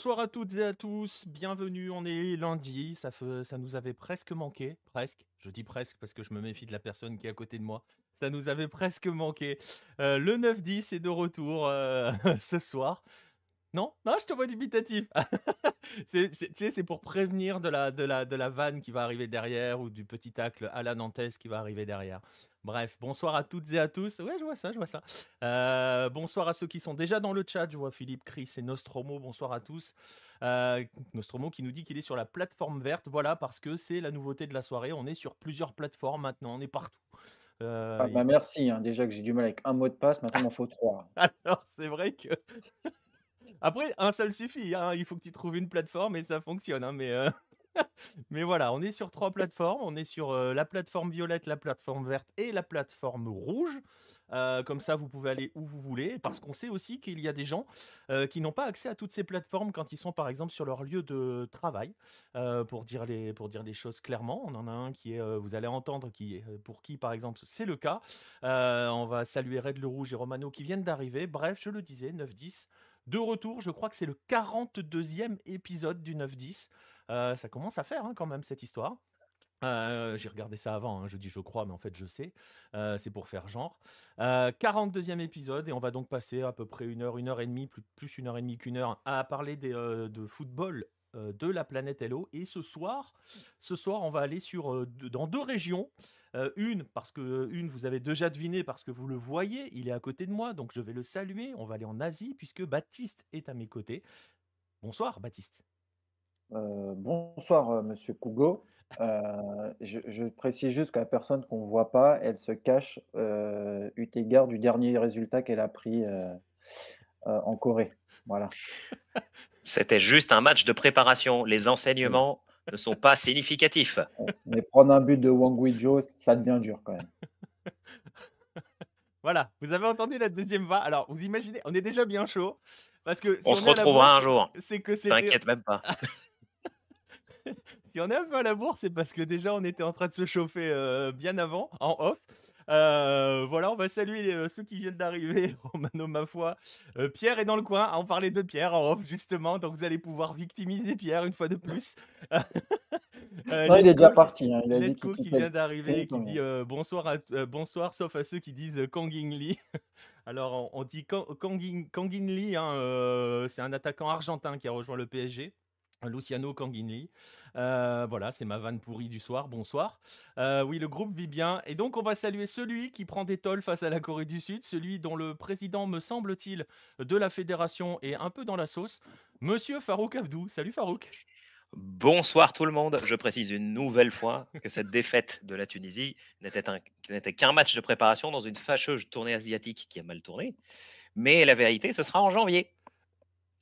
Bonsoir à toutes et à tous, bienvenue, on est lundi, ça nous avait presque manqué, presque, je dis presque parce que je me méfie de la personne qui est à côté de moi, ça nous avait presque manqué. Le 9-10 est de retour ce soir. Non, non, je te vois dubitatif. Tu sais, c'est pour prévenir de la vanne qui va arriver derrière ou du petit tacle à la nantaise qui va arriver derrière. Bref, bonsoir à toutes et à tous. Ouais, je vois ça, je vois ça. Bonsoir à ceux qui sont déjà dans le chat. Je vois Philippe, Chris et Nostromo. Bonsoir à tous. Nostromo qui nous dit qu'il est sur la plateforme verte. Voilà, parce que c'est la nouveauté de la soirée. On est sur plusieurs plateformes maintenant. On est partout. Ah Euh, bah merci, hein, déjà que j'ai du mal avec un mot de passe, maintenant il m'en faut 3. alors, c'est vrai que après, un seul suffit, hein. Il faut que tu trouves une plateforme et ça fonctionne, hein, mais voilà, on est sur 3 plateformes. On est sur, la plateforme violette, la plateforme verte et la plateforme rouge. Comme ça, vous pouvez aller où vous voulez parce qu'on sait aussi qu'il y a des gens, qui n'ont pas accès à toutes ces plateformes quand ils sont, par exemple, sur leur lieu de travail. Pour dire les choses clairement, on en a un qui est, vous allez entendre qui est, pour qui, par exemple, c'est le cas. On va saluer Red le Rouge et Romano qui viennent d'arriver. Bref, je le disais, 9-10 de retour. Je crois que c'est le 42e épisode du 9-10. Ça commence à faire, hein, quand même, cette histoire. J'ai regardé ça avant, hein, je dis je crois, mais en fait je sais. C'est pour faire genre. 42e épisode, et on va donc passer à peu près une heure et demie, plus une heure et demie qu'une heure, à parler de football de la planète Hello. Et ce soir, on va aller dans deux régions. Une, parce que une, vous avez déjà deviné, parce que vous le voyez, il est à côté de moi, donc je vais le saluer. On va aller en Asie, puisque Baptiste est à mes côtés. Bonsoir, Baptiste. Bonsoir, monsieur Cougo. Je précise juste que la personne qu'on ne voit pas, elle se cache, eu égard du dernier résultat qu'elle a pris, en Corée. Voilà. C'était juste un match de préparation. Les enseignements ne sont pas significatifs. Mais prendre un but de Wang Guizhou, ça devient dur quand même. Voilà, vous avez entendu la deuxième voix. Alors, vous imaginez, on est déjà bien chaud. Parce que si On on se est à la bourre, retrouvera un jour. c'est que c'était. T'inquiète même pas. Si on est un peu à la bourre, c'est parce que déjà on était en train de se chauffer bien avant, en off. Voilà, on va saluer ceux qui viennent d'arriver. Romano, ma foi. Pierre est dans le coin. On parlait de Pierre en off, justement. Donc vous allez pouvoir victimiser Pierre une fois de plus. Non, il est déjà Letco, parti, hein, il a dit qu'il Letco qui quittait le vient d'arriver et qui stream. dit bonsoir, bonsoir, sauf à ceux qui disent Kang In Lee. Alors on dit Kang In Lee, hein, c'est un attaquant argentin qui a rejoint le PSG. Luciano Canguigny. Voilà, c'est ma vanne pourrie du soir. Bonsoir. Oui, le groupe vit bien. Et donc, on va saluer celui qui prend des tôles face à la Corée du Sud, celui dont le président, me semble-t-il, de la fédération est un peu dans la sauce, Monsieur Farouk Abdou. Salut Farouk. Bonsoir tout le monde. Je précise une nouvelle fois que cette défaite de la Tunisie n'était qu'un match de préparation dans une fâcheuse tournée asiatique qui a mal tourné. Mais la vérité, ce sera en janvier.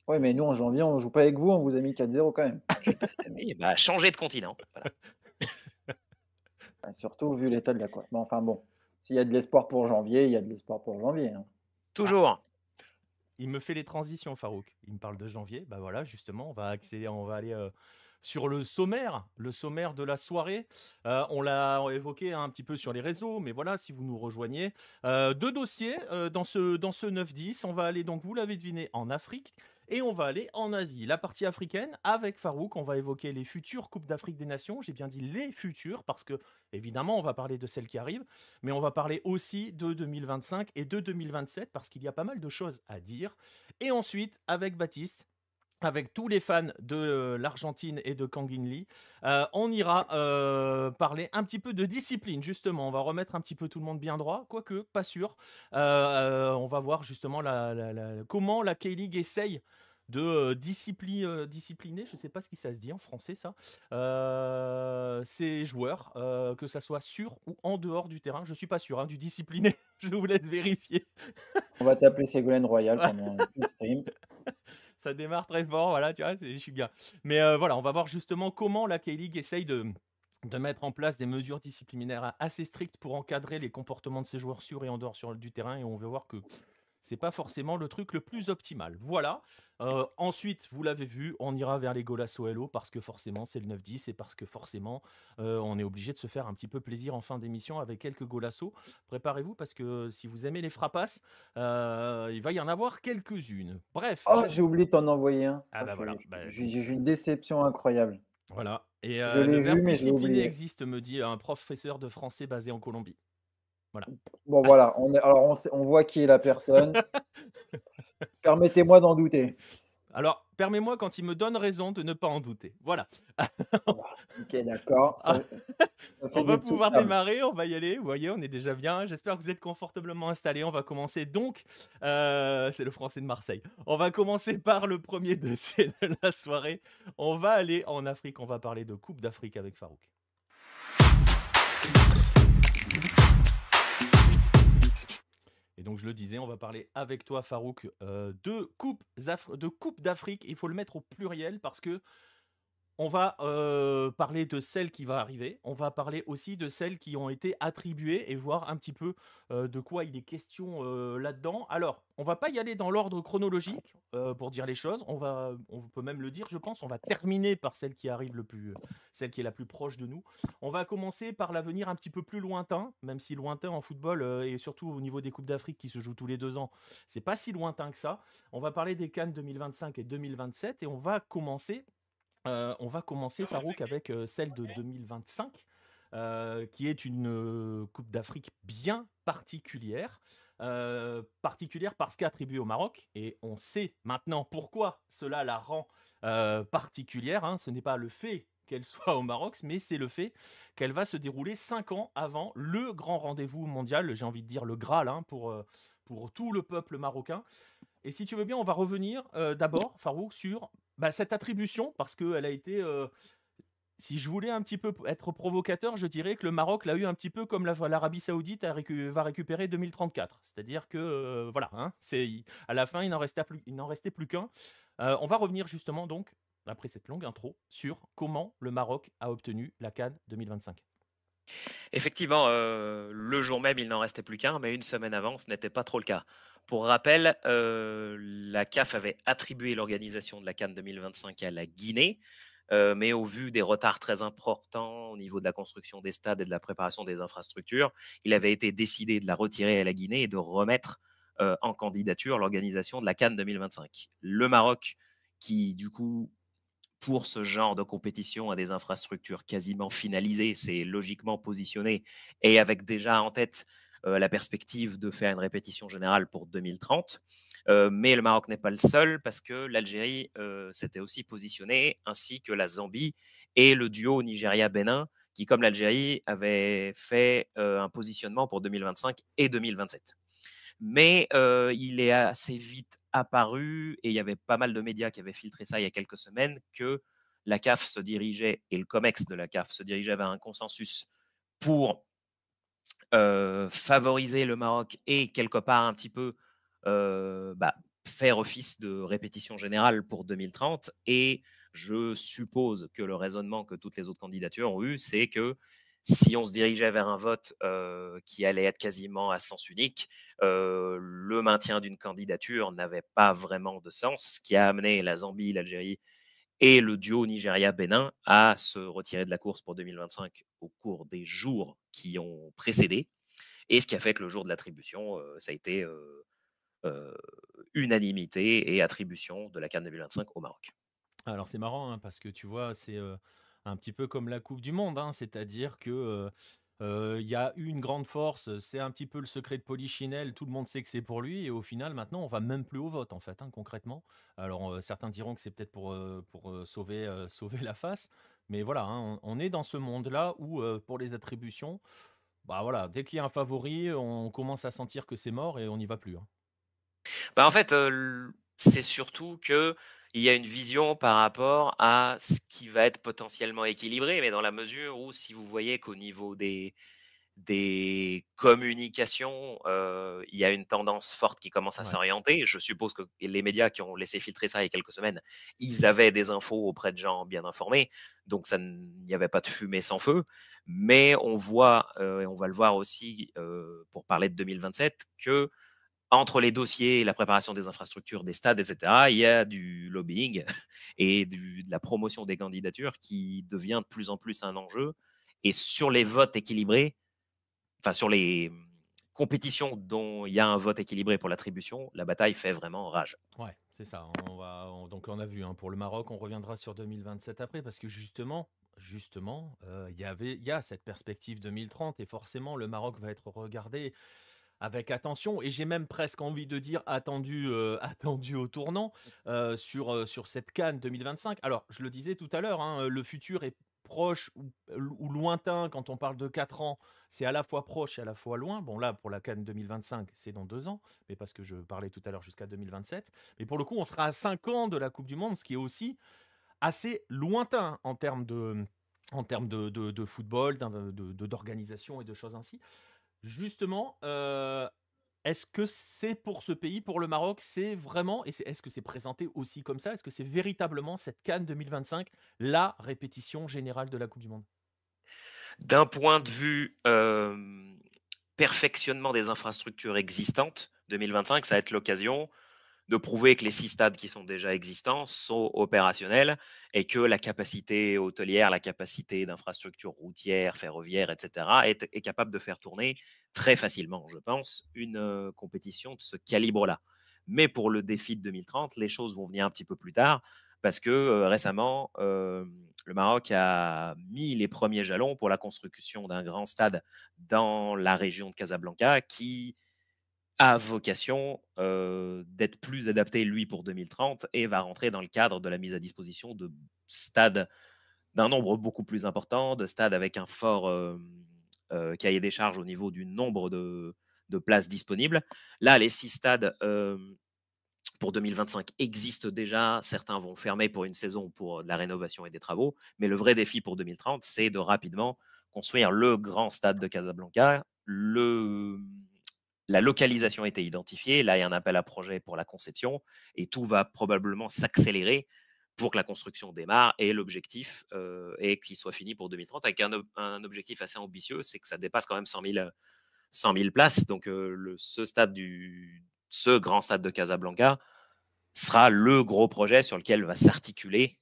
Oui, mais nous en janvier, on ne joue pas avec vous, on vous a mis 4-0 quand même. Et bah, changer de continent. Voilà. Enfin, surtout vu l'état de la quoi. Mais enfin bon, s'il y a de l'espoir pour janvier, il y a de l'espoir pour janvier, hein. Ah, Toujours. il me fait les transitions, Farouk. Il me parle de janvier. Bah voilà, justement, on va aller sur le sommaire de la soirée. On l'a évoqué un petit peu sur les réseaux, mais voilà, si vous nous rejoignez, deux dossiers dans ce 9-10. On va aller donc, vous l'avez deviné, en Afrique. Et on va aller en Asie. La partie africaine, avec Farouk, on va évoquer les futures Coupes d'Afrique des Nations. J'ai bien dit les futures, parce que, évidemment, on va parler de celles qui arrivent, mais on va parler aussi de 2025 et de 2027, parce qu'il y a pas mal de choses à dire. Et ensuite, avec Baptiste, avec tous les fans de l'Argentine et de Kang In Lee, on ira parler un petit peu de discipline, justement. On va remettre un petit peu tout le monde bien droit, quoique, pas sûr. On va voir justement comment la K-League essaye de discipliner, je ne sais pas ce qui ça se dit en français, ça, ces joueurs, que ça soit sur ou en dehors du terrain. Je ne suis pas sûr, hein, du discipliné, je vous laisse vérifier. On va t'appeler Ségolène Royal pendant tout le stream. Ça démarre très fort, voilà, tu vois, je suis bien. Mais voilà, on va voir justement comment la K-League essaye de mettre en place des mesures disciplinaires assez strictes pour encadrer les comportements de ces joueurs sur et en dehors du terrain. Et on veut voir que c'est pas forcément le truc le plus optimal. Voilà. Ensuite, vous l'avez vu, on ira vers les Golasso Hello parce que forcément c'est le 9-10 et parce que forcément on est obligé de se faire un petit peu plaisir en fin d'émission avec quelques Golasso. Préparez-vous parce que si vous aimez les frapasses, il va y en avoir quelques-unes. Bref, Oh, j'ai oublié de t'en envoyer un. ah Oh, bah voilà, bah, j'ai donc eu une déception incroyable. voilà. Et Je le l'ai verbe vu, mais je l'ai discipliner oublié. existe, me dit un professeur de français basé en Colombie. Voilà. Bon, voilà, on voit qui est la personne. Permettez-moi d'en douter. Alors, permets-moi quand il me donne raison de ne pas en douter. Voilà. OK, d'accord, Ah, ça on fait va des dessous de pouvoir table. démarrer, on va y aller. Vous voyez, on est déjà bien. J'espère que vous êtes confortablement installés. On va commencer donc. C'est le français de Marseille. On va commencer par le premier dossier de la soirée. On va aller en Afrique. On va parler de Coupe d'Afrique avec Farouk. Et donc, je le disais, on va parler avec toi, Farouk, de Coupe d'Afrique. Il faut le mettre au pluriel parce que on va parler de celle qui va arriver. On va parler aussi de celles qui ont été attribuées et voir un petit peu de quoi il est question là-dedans. Alors, on va pas y aller dans l'ordre chronologique pour dire les choses. On peut même le dire, je pense. On va terminer par celle qui arrive celle qui est la plus proche de nous. On va commencer par l'avenir un petit peu plus lointain, même si lointain en football et surtout au niveau des Coupes d'Afrique qui se jouent tous les 2 ans, c'est pas si lointain que ça. On va parler des CAN 2025 et 2027 et on va commencer, Farouk, avec celle de 2025, qui est une Coupe d'Afrique bien particulière. Particulière parce qu'attribuée au Maroc, et on sait maintenant pourquoi cela la rend particulière. Hein. Ce n'est pas le fait qu'elle soit au Maroc, mais c'est le fait qu'elle va se dérouler 5 ans avant le grand rendez-vous mondial, j'ai envie de dire le Graal, hein, pour tout le peuple marocain. Et si tu veux bien, on va revenir d'abord, Farouk, sur cette attribution, parce qu'elle a été, si je voulais un petit peu être provocateur, je dirais que le Maroc l'a eu un petit peu comme l'Arabie Saoudite va récupérer 2034. C'est-à-dire que, voilà, hein, à la fin, il n'en restait plus qu'un. On va revenir justement, donc, après cette longue intro, sur comment le Maroc a obtenu la CAN 2025. Effectivement, le jour même, il n'en restait plus qu'un, mais une semaine avant, ce n'était pas trop le cas. Pour rappel, la CAF avait attribué l'organisation de la CAN 2025 à la Guinée, mais au vu des retards très importants au niveau de la construction des stades et de la préparation des infrastructures, il avait été décidé de la retirer à la Guinée et de remettre en candidature l'organisation de la CAN 2025. Le Maroc, qui du coup pour ce genre de compétition à des infrastructures quasiment finalisées, c'est logiquement positionné et avec déjà en tête la perspective de faire une répétition générale pour 2030. Mais le Maroc n'est pas le seul parce que l'Algérie s'était aussi positionnée, ainsi que la Zambie et le duo Nigeria-Bénin, qui, comme l'Algérie, avait fait un positionnement pour 2025 et 2027. Mais il est assez vite apparu, et il y avait pas mal de médias qui avaient filtré ça il y a quelques semaines, que la CAF se dirigeait, et le COMEX de la CAF se dirigeait vers un consensus pour favoriser le Maroc et quelque part un petit peu faire office de répétition générale pour 2030. Et je suppose que le raisonnement que toutes les autres candidatures ont eu, c'est que si on se dirigeait vers un vote qui allait être quasiment à sens unique, le maintien d'une candidature n'avait pas vraiment de sens, ce qui a amené la Zambie, l'Algérie et le duo Nigeria-Bénin à se retirer de la course pour 2025 au cours des jours qui ont précédé. Et ce qui a fait que le jour de l'attribution, ça a été unanimité et attribution de la CAN 2025 au Maroc. Alors c'est marrant, hein, parce que tu vois, c'est un petit peu comme la Coupe du Monde, hein, c'est-à-dire que il y a une grande force, c'est un petit peu le secret de Polichinelle, tout le monde sait que c'est pour lui, et au final, maintenant, on va même plus au vote, en fait, hein, concrètement. Alors certains diront que c'est peut-être pour sauver la face, mais voilà, hein, on est dans ce monde-là où, pour les attributions, bah voilà, dès qu'il y a un favori, on commence à sentir que c'est mort et on n'y va plus. Hein. En fait, c'est surtout qu'il y a une vision par rapport à ce qui va être potentiellement équilibré, mais dans la mesure où, si vous voyez qu'au niveau des communications, il y a une tendance forte qui commence à Ouais. s'orienter. Je suppose que les médias qui ont laissé filtrer ça il y a quelques semaines, ils avaient des infos auprès de gens bien informés, donc il n'y avait pas de fumée sans feu. Mais on voit, et on va le voir aussi pour parler de 2027, que entre les dossiers, la préparation des infrastructures, des stades, etc., il y a du lobbying et de la promotion des candidatures qui devient de plus en plus un enjeu. Et sur les votes équilibrés, enfin sur les compétitions dont il y a un vote équilibré pour l'attribution, la bataille fait vraiment rage. Ouais, c'est ça. Donc on a vu hein, pour le Maroc, on reviendra sur 2027 après parce que justement, il y a cette perspective 2030 et forcément le Maroc va être regardé avec attention et j'ai même presque envie de dire attendu, attendu au tournant sur cette CAN 2025. Alors, je le disais tout à l'heure, hein, le futur est proche ou lointain quand on parle de 4 ans. C'est à la fois proche et à la fois loin. Bon, là, pour la CAN 2025, c'est dans 2 ans, mais parce que je parlais tout à l'heure jusqu'à 2027. Mais pour le coup, on sera à 5 ans de la Coupe du Monde, ce qui est aussi assez lointain en termes de football, d'organisation et de choses ainsi. Justement, est-ce que c'est pour ce pays, pour le Maroc, c'est vraiment, est-ce que c'est présenté aussi comme ça? Est-ce que c'est véritablement cette CAN 2025, la répétition générale de la Coupe du Monde? D'un point de vue perfectionnement des infrastructures existantes, 2025, ça va être l'occasion de prouver que les 6 stades qui sont déjà existants sont opérationnels et que la capacité hôtelière, la capacité d'infrastructures routières, ferroviaires, etc., est capable de faire tourner très facilement, je pense, une compétition de ce calibre-là. Mais pour le défi de 2030, les choses vont venir un petit peu plus tard parce que récemment, le Maroc a mis les premiers jalons pour la construction d'un grand stade dans la région de Casablanca qui a vocation d'être plus adapté, lui, pour 2030 et va rentrer dans le cadre de la mise à disposition de stades d'un nombre beaucoup plus important, de stades avec un fort cahier des charges au niveau du nombre de places disponibles. Là, les 6 stades pour 2025 existent déjà. Certains vont fermer pour une saison pour de la rénovation et des travaux. Mais le vrai défi pour 2030, c'est de rapidement construire le grand stade de Casablanca. La localisation a été identifiée. Là, il y a un appel à projet pour la conception et tout va probablement s'accélérer pour que la construction démarre. Et l'objectif est qu'il soit fini pour 2030 avec un objectif assez ambitieux, c'est que ça dépasse quand même 100 000 places. Donc, ce grand stade de Casablanca sera le gros projet sur lequel va s'articuler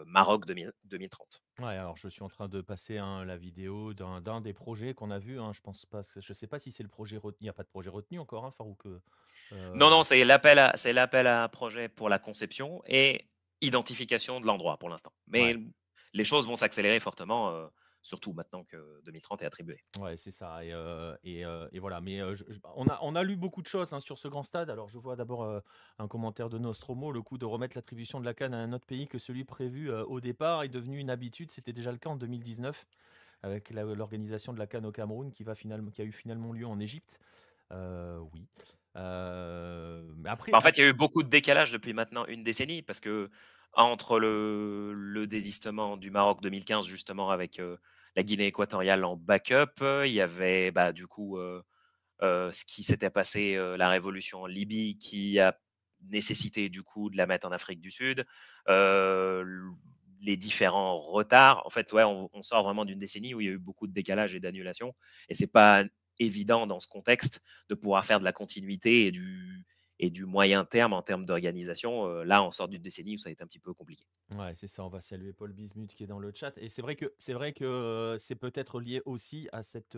Maroc 2030. Ouais, alors je suis en train de passer hein, la vidéo d'un des projets qu'on a vu. Hein, je pense pas, je sais pas si c'est le projet retenu. Il n'y a pas de projet retenu encore, hein, Farouk. Non, Euh, non, c'est l'appel à projet pour la conception et identification de l'endroit pour l'instant. Mais ouais. les choses vont s'accélérer fortement, surtout maintenant que 2030 est attribué. Ouais, c'est ça. Et voilà. Mais on a lu beaucoup de choses hein, sur ce grand stade. Alors, je vois d'abord un commentaire de Nostromo. Le coup de remettre l'attribution de la CAN à un autre pays que celui prévu au départ est devenu une habitude. C'était déjà le cas en 2019 avec l'organisation de la CAN au Cameroun qui a eu finalement lieu en Égypte. Oui. Mais après, En fait, il y a eu beaucoup de décalage depuis maintenant une décennie parce que entre le désistement du Maroc 2015, justement, avec la Guinée équatoriale en backup, il y avait du coup ce qui s'était passé, la révolution en Libye, qui a nécessité du coup de la mettre en Afrique du Sud, les différents retards. En fait, ouais, on sort vraiment d'une décennie où il y a eu beaucoup de décalage et d'annulation, et c'est pas évident dans ce contexte de pouvoir faire de la continuité et du moyen terme en termes d'organisation. Là, on sort d'une décennie où ça a été un petit peu compliqué. ouais, c'est ça. On va saluer Paul Bismuth qui est dans le chat. Et c'est vrai que c'est peut-être lié aussi à cette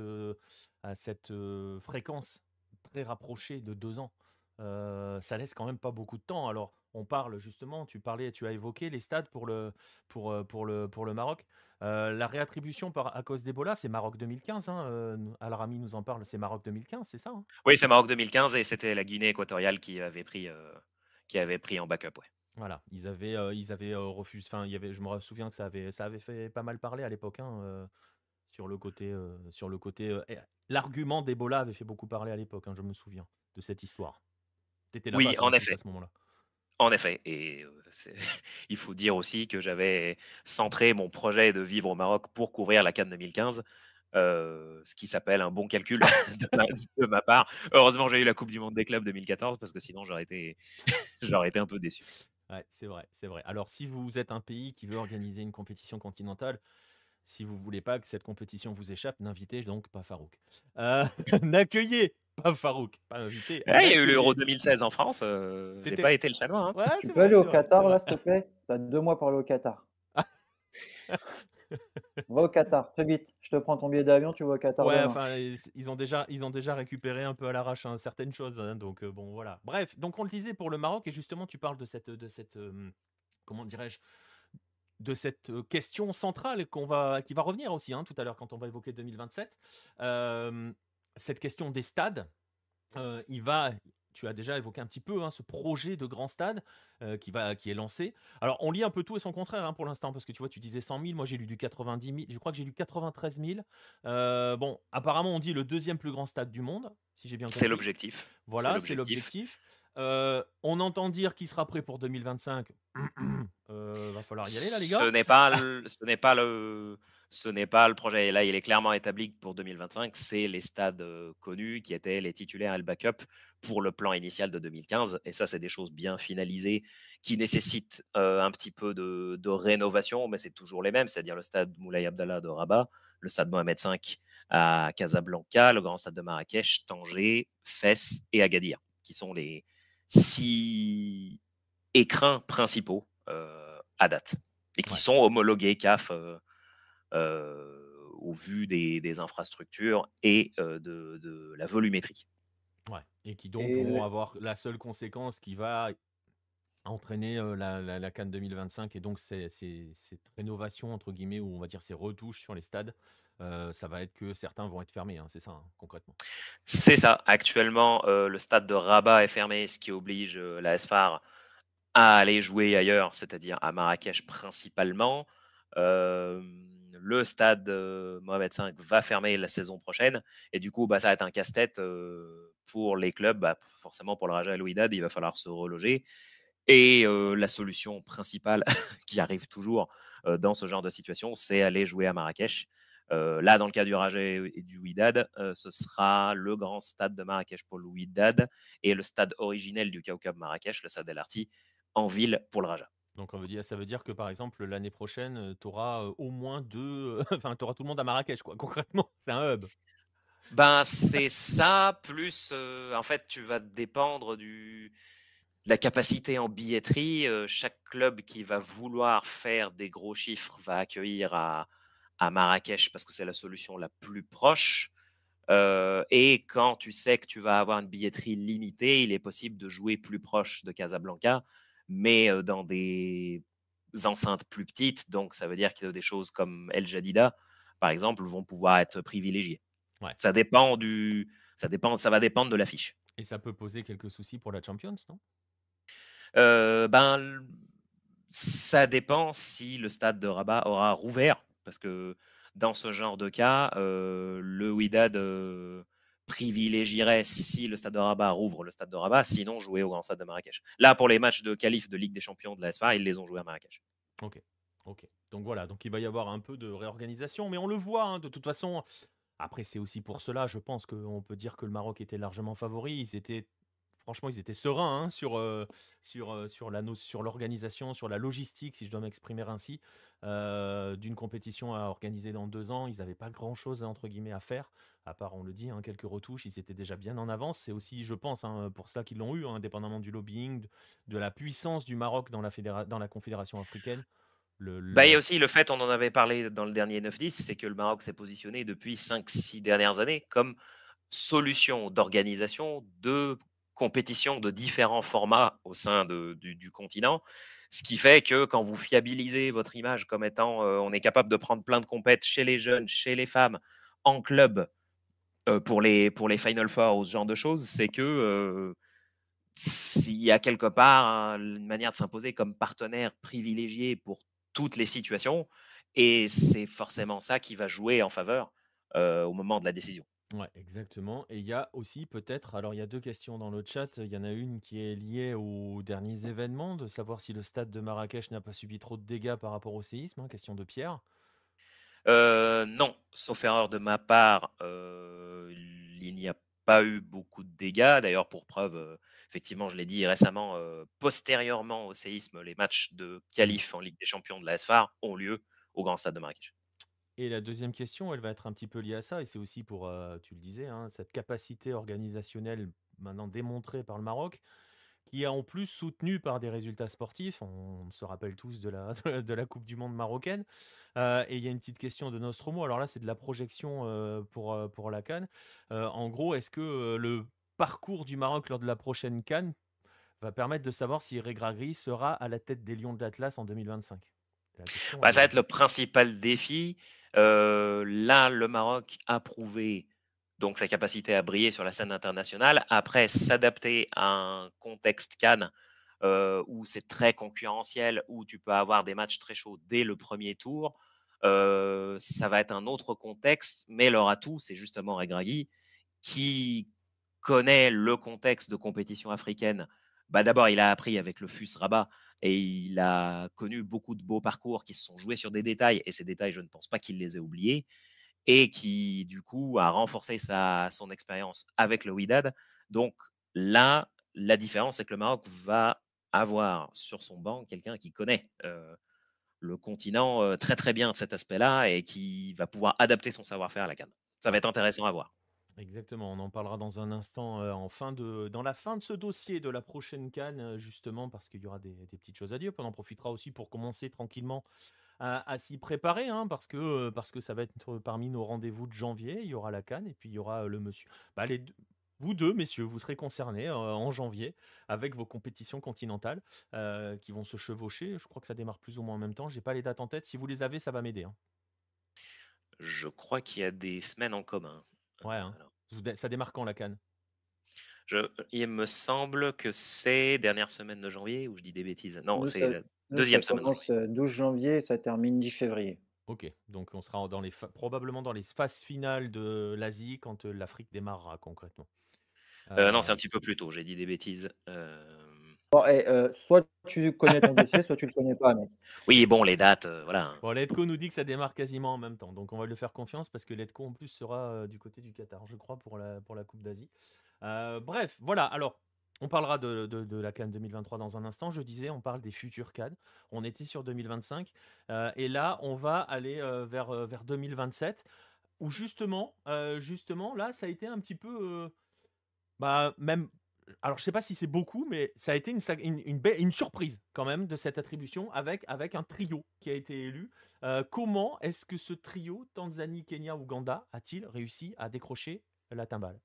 fréquence très rapprochée de 2 ans. Ça laisse quand même pas beaucoup de temps. Alors, on parle justement, tu as évoqué les stades pour le Maroc. La réattribution à cause d'Ebola, c'est Maroc 2015. Hein, Al-Rami nous en parle, c'est Maroc 2015, c'est ça? Hein. Oui, c'est Maroc 2015 et c'était la Guinée équatoriale qui avait pris en backup. Ouais. Voilà, ils avaient refusé. Enfin, je me souviens que ça avait fait pas mal parler à l'époque. Hein, sur le côté, l'argument d'Ebola avait fait beaucoup parler à l'époque. Hein, je me souviens de cette histoire. T'étais là-bas Oui, toi en en plus effet. à ce moment-là. En effet, et il faut dire aussi que j'avais centré mon projet de vivre au Maroc pour couvrir la CAN 2015, ce qui s'appelle un bon calcul de ma part. Heureusement, j'ai eu la Coupe du monde des clubs 2014 parce que sinon j'aurais été j'aurais été un peu déçu. Ouais, c'est vrai, c'est vrai. Alors, si vous êtes un pays qui veut organiser une compétition continentale, si vous voulez pas que cette compétition vous échappe, n'invitez donc pas Farouk. Euh, n'accueillez Pas Farouk, pas invité. Ouais, il y a eu l'Euro L'accueillir. 2016 en France, j'ai T'étais. pas été le chanoine, hein. Ouais, Tu c'est peux vrai, aller au c'est vrai, c'est Qatar vrai. là, s'il te plaît? Tu as 2 mois pour aller au Qatar. Va au Qatar, très vite. Je te prends ton billet d'avion, tu vas au Qatar Ouais, demain. enfin, ils ont déjà récupéré un peu à l'arrache hein, certaines choses, hein, donc bon, voilà. Bref, donc on le disait pour le Maroc, et justement, tu parles de cette, comment dirais-je, de cette question centrale qui va revenir aussi hein, tout à l'heure quand on va évoquer 2027. Euh, cette question des stades. Il va, tu as déjà évoqué un petit peu hein, ce projet de grand stade qui est lancé. Alors, on lit un peu tout et son contraire hein, pour l'instant, parce que tu vois, tu disais 100 000, moi j'ai lu du 90 000, je crois que j'ai lu 93 000. Bon, apparemment, on dit le deuxième plus grand stade du monde, si j'ai bien C'est compris. l'objectif, c'est Voilà, c'est l'objectif. l'objectif. On entend dire qu'il sera prêt pour 2025. Va falloir y aller là, les Ce gars. n'est pas le ce n'est pas le ce n'est pas le projet. Et là, il est clairement établi que pour 2025, c'est les stades, connus qui étaient les titulaires et le backup pour le plan initial de 2015 et ça, c'est des choses bien finalisées qui nécessitent, un petit peu de rénovation, mais c'est toujours les mêmes, c'est-à-dire le stade Moulay Abdallah de Rabat, le stade Mohamed V à Casablanca, le grand stade de Marrakech, Tanger, Fès et Agadir, qui sont les 6 écrins principaux, à date et qui Ouais, sont homologués CAF au vu des infrastructures et de la volumétrie. ouais. Et qui donc Et vont le avoir la seule conséquence qui va entraîner la CAN 2025 et donc cette rénovation entre guillemets ou on va dire ces retouches sur les stades, ça va être que certains vont être fermés, hein, c'est ça hein, concrètement. C'est ça. Actuellement, le stade de Rabat est fermé, ce qui oblige la SFAR à aller jouer ailleurs, c'est-à-dire à Marrakech principalement. Le stade Mohamed V va fermer la saison prochaine et du coup, bah, ça va être un casse-tête pour les clubs. Bah, forcément, pour le Raja El Wydad, il va falloir se reloger. Et la solution principale qui arrive toujours dans ce genre de situation, c'est aller jouer à Marrakech. Là, dans le cas du Raja et du Wydad, ce sera le grand stade de Marrakech pour le Wydad et le stade originel du Kaukab Marrakech, le stade El Arti, en ville pour le Raja. Donc ça veut dire que par exemple l'année prochaine, tu auras au moins deux, enfin tu auras tout le monde à Marrakech quoi, concrètement, c'est un hub. Ben, c'est ça, plus en fait, tu vas dépendre de la capacité en billetterie. Chaque club qui va vouloir faire des gros chiffres va accueillir à Marrakech parce que c'est la solution la plus proche. Et quand tu sais que tu vas avoir une billetterie limitée, il est possible de jouer plus proche de Casablanca, mais dans des enceintes plus petites. Donc, ça veut dire que des choses comme El Jadida, par exemple, vont pouvoir être privilégiées. Ouais. Ça dépend ça va dépendre de l'affiche. Et ça peut poser quelques soucis pour la Champions, non? Ben, ça dépend si le stade de Rabat aura rouvert, parce que dans ce genre de cas, le Wydad privilégierait, si le stade de Rabat rouvre, le stade de Rabat, sinon jouer au grand stade de Marrakech. Là, pour les matchs de qualif de Ligue des Champions de la SFA, ils les ont joués à Marrakech. Ok, ok. Donc voilà, donc il va y avoir un peu de réorganisation, mais on le voit hein, de toute façon. Après, c'est aussi pour cela, je pense qu'on peut dire que le Maroc était largement favori. Franchement, ils étaient sereins hein, sur l'organisation, sur la logistique, si je dois m'exprimer ainsi, d'une compétition à organiser dans 2 ans. Ils n'avaient pas grand-chose, entre guillemets, à faire, à part, on le dit, hein, quelques retouches. Ils étaient déjà bien en avance. C'est aussi, je pense, hein, pour ça qu'ils l'ont eu, hein, indépendamment du lobbying, de la puissance du Maroc dans la Confédération africaine. Bah, il y a aussi le fait, on en avait parlé dans le dernier 9-10, c'est que le Maroc s'est positionné depuis 5-6 dernières années comme solution d'organisation de compétitions de différents formats au sein du continent. Ce qui fait que quand vous fiabilisez votre image comme étant on est capable de prendre plein de compètes chez les jeunes, chez les femmes, en club, pour les Final Four ou ce genre de choses, c'est que s'il y a quelque part une manière de s'imposer comme partenaire privilégié pour toutes les situations, et c'est forcément ça qui va jouer en faveur au moment de la décision. Ouais, exactement. Et il y a aussi peut-être, alors il y a 2 questions dans le chat. Il y en a une qui est liée aux derniers événements, de savoir si le stade de Marrakech n'a pas subi trop de dégâts par rapport au séisme, hein, question de Pierre. Non, sauf erreur de ma part, il n'y a pas eu beaucoup de dégâts. D'ailleurs, pour preuve, effectivement, je l'ai dit récemment, postérieurement au séisme, les matchs de Mm. qualif en Ligue des Champions de la SFAR ont lieu au Grand Stade de Marrakech. Et la deuxième question, elle va être un petit peu liée à ça, et c'est aussi pour, tu le disais, hein, cette capacité organisationnelle maintenant démontrée par le Maroc, qui est en plus soutenu par des résultats sportifs. On se rappelle tous de la, de la Coupe du Monde marocaine. Et il y a une petite question de Nostromo. Alors là, c'est de la projection pour la CAN. En gros, est-ce que le parcours du Maroc lors de la prochaine CAN va permettre de savoir si Regragui sera à la tête des Lions de l'Atlas en 2025? La question, Bah, elle ça va est... être le principal défi. Là, le Maroc a prouvé donc sa capacité à briller sur la scène internationale. Après, s'adapter à un contexte Cannes où c'est très concurrentiel, où tu peux avoir des matchs très chauds dès le premier tour, ça va être un autre contexte. Mais leur atout, c'est justement Regragui qui connaît le contexte de compétition africaine. Bah, d'abord, il a appris avec le FUS Rabat et il a connu beaucoup de beaux parcours qui se sont joués sur des détails. Et ces détails, je ne pense pas qu'il les ait oubliés. Et qui, du coup, a renforcé son expérience avec le Wydad. Donc là, la différence, c'est que le Maroc va avoir sur son banc quelqu'un qui connaît le continent très très bien de cet aspect-là et qui va pouvoir adapter son savoir-faire à la CAN. Ça va Ouais. être intéressant à voir. Exactement, on en parlera dans un instant dans la fin de ce dossier de la prochaine CAN, justement, parce qu'il y aura des petites choses à dire. Puis on en profitera aussi pour commencer tranquillement à s'y préparer, hein, parce que ça va être parmi nos rendez-vous de janvier. Il y aura la CAN et puis il y aura le monsieur. Bah, vous deux, messieurs, vous serez concernés en janvier avec vos compétitions continentales qui vont se chevaucher. Je crois que ça démarre plus ou moins en même temps. J'ai pas les dates en tête. Si vous les avez, ça va m'aider, hein. Je crois qu'il y a des semaines en commun. Ouais, hein. Alors, Ça démarre quand la CAN? il me semble que c'est dernière semaine de janvier, ou je dis des bêtises. Non, Nous, c'est ça, la nous, ça deuxième semaine de commence janvier. 12 janvier et ça termine 10 février. Ok, donc on sera probablement dans les phases finales de l'Asie quand l'Afrique démarrera concrètement. Non, c'est Euh, un petit peu plus tôt, j'ai dit des bêtises. Bon, et, soit tu connais ton dossier, soit tu le connais pas, mec. Oui, bon, les dates, voilà, hein. Bon, Letco nous dit que ça démarre quasiment en même temps, donc on va lui faire confiance parce que Letco en plus sera du côté du Qatar, je crois, pour la Coupe d'Asie. Bref, voilà, alors on parlera de la CAN 2023 dans un instant. Je disais, on parle des futures CAN. On était sur 2025 et là, on va aller vers 2027 où justement, là, ça a été un petit peu, bah, même, alors je sais pas si c'est beaucoup, mais ça a été une surprise quand même de cette attribution avec un trio qui a été élu. Comment est-ce que ce trio, Tanzanie, Kenya, Ouganda, a-t-il réussi à décrocher la timbale?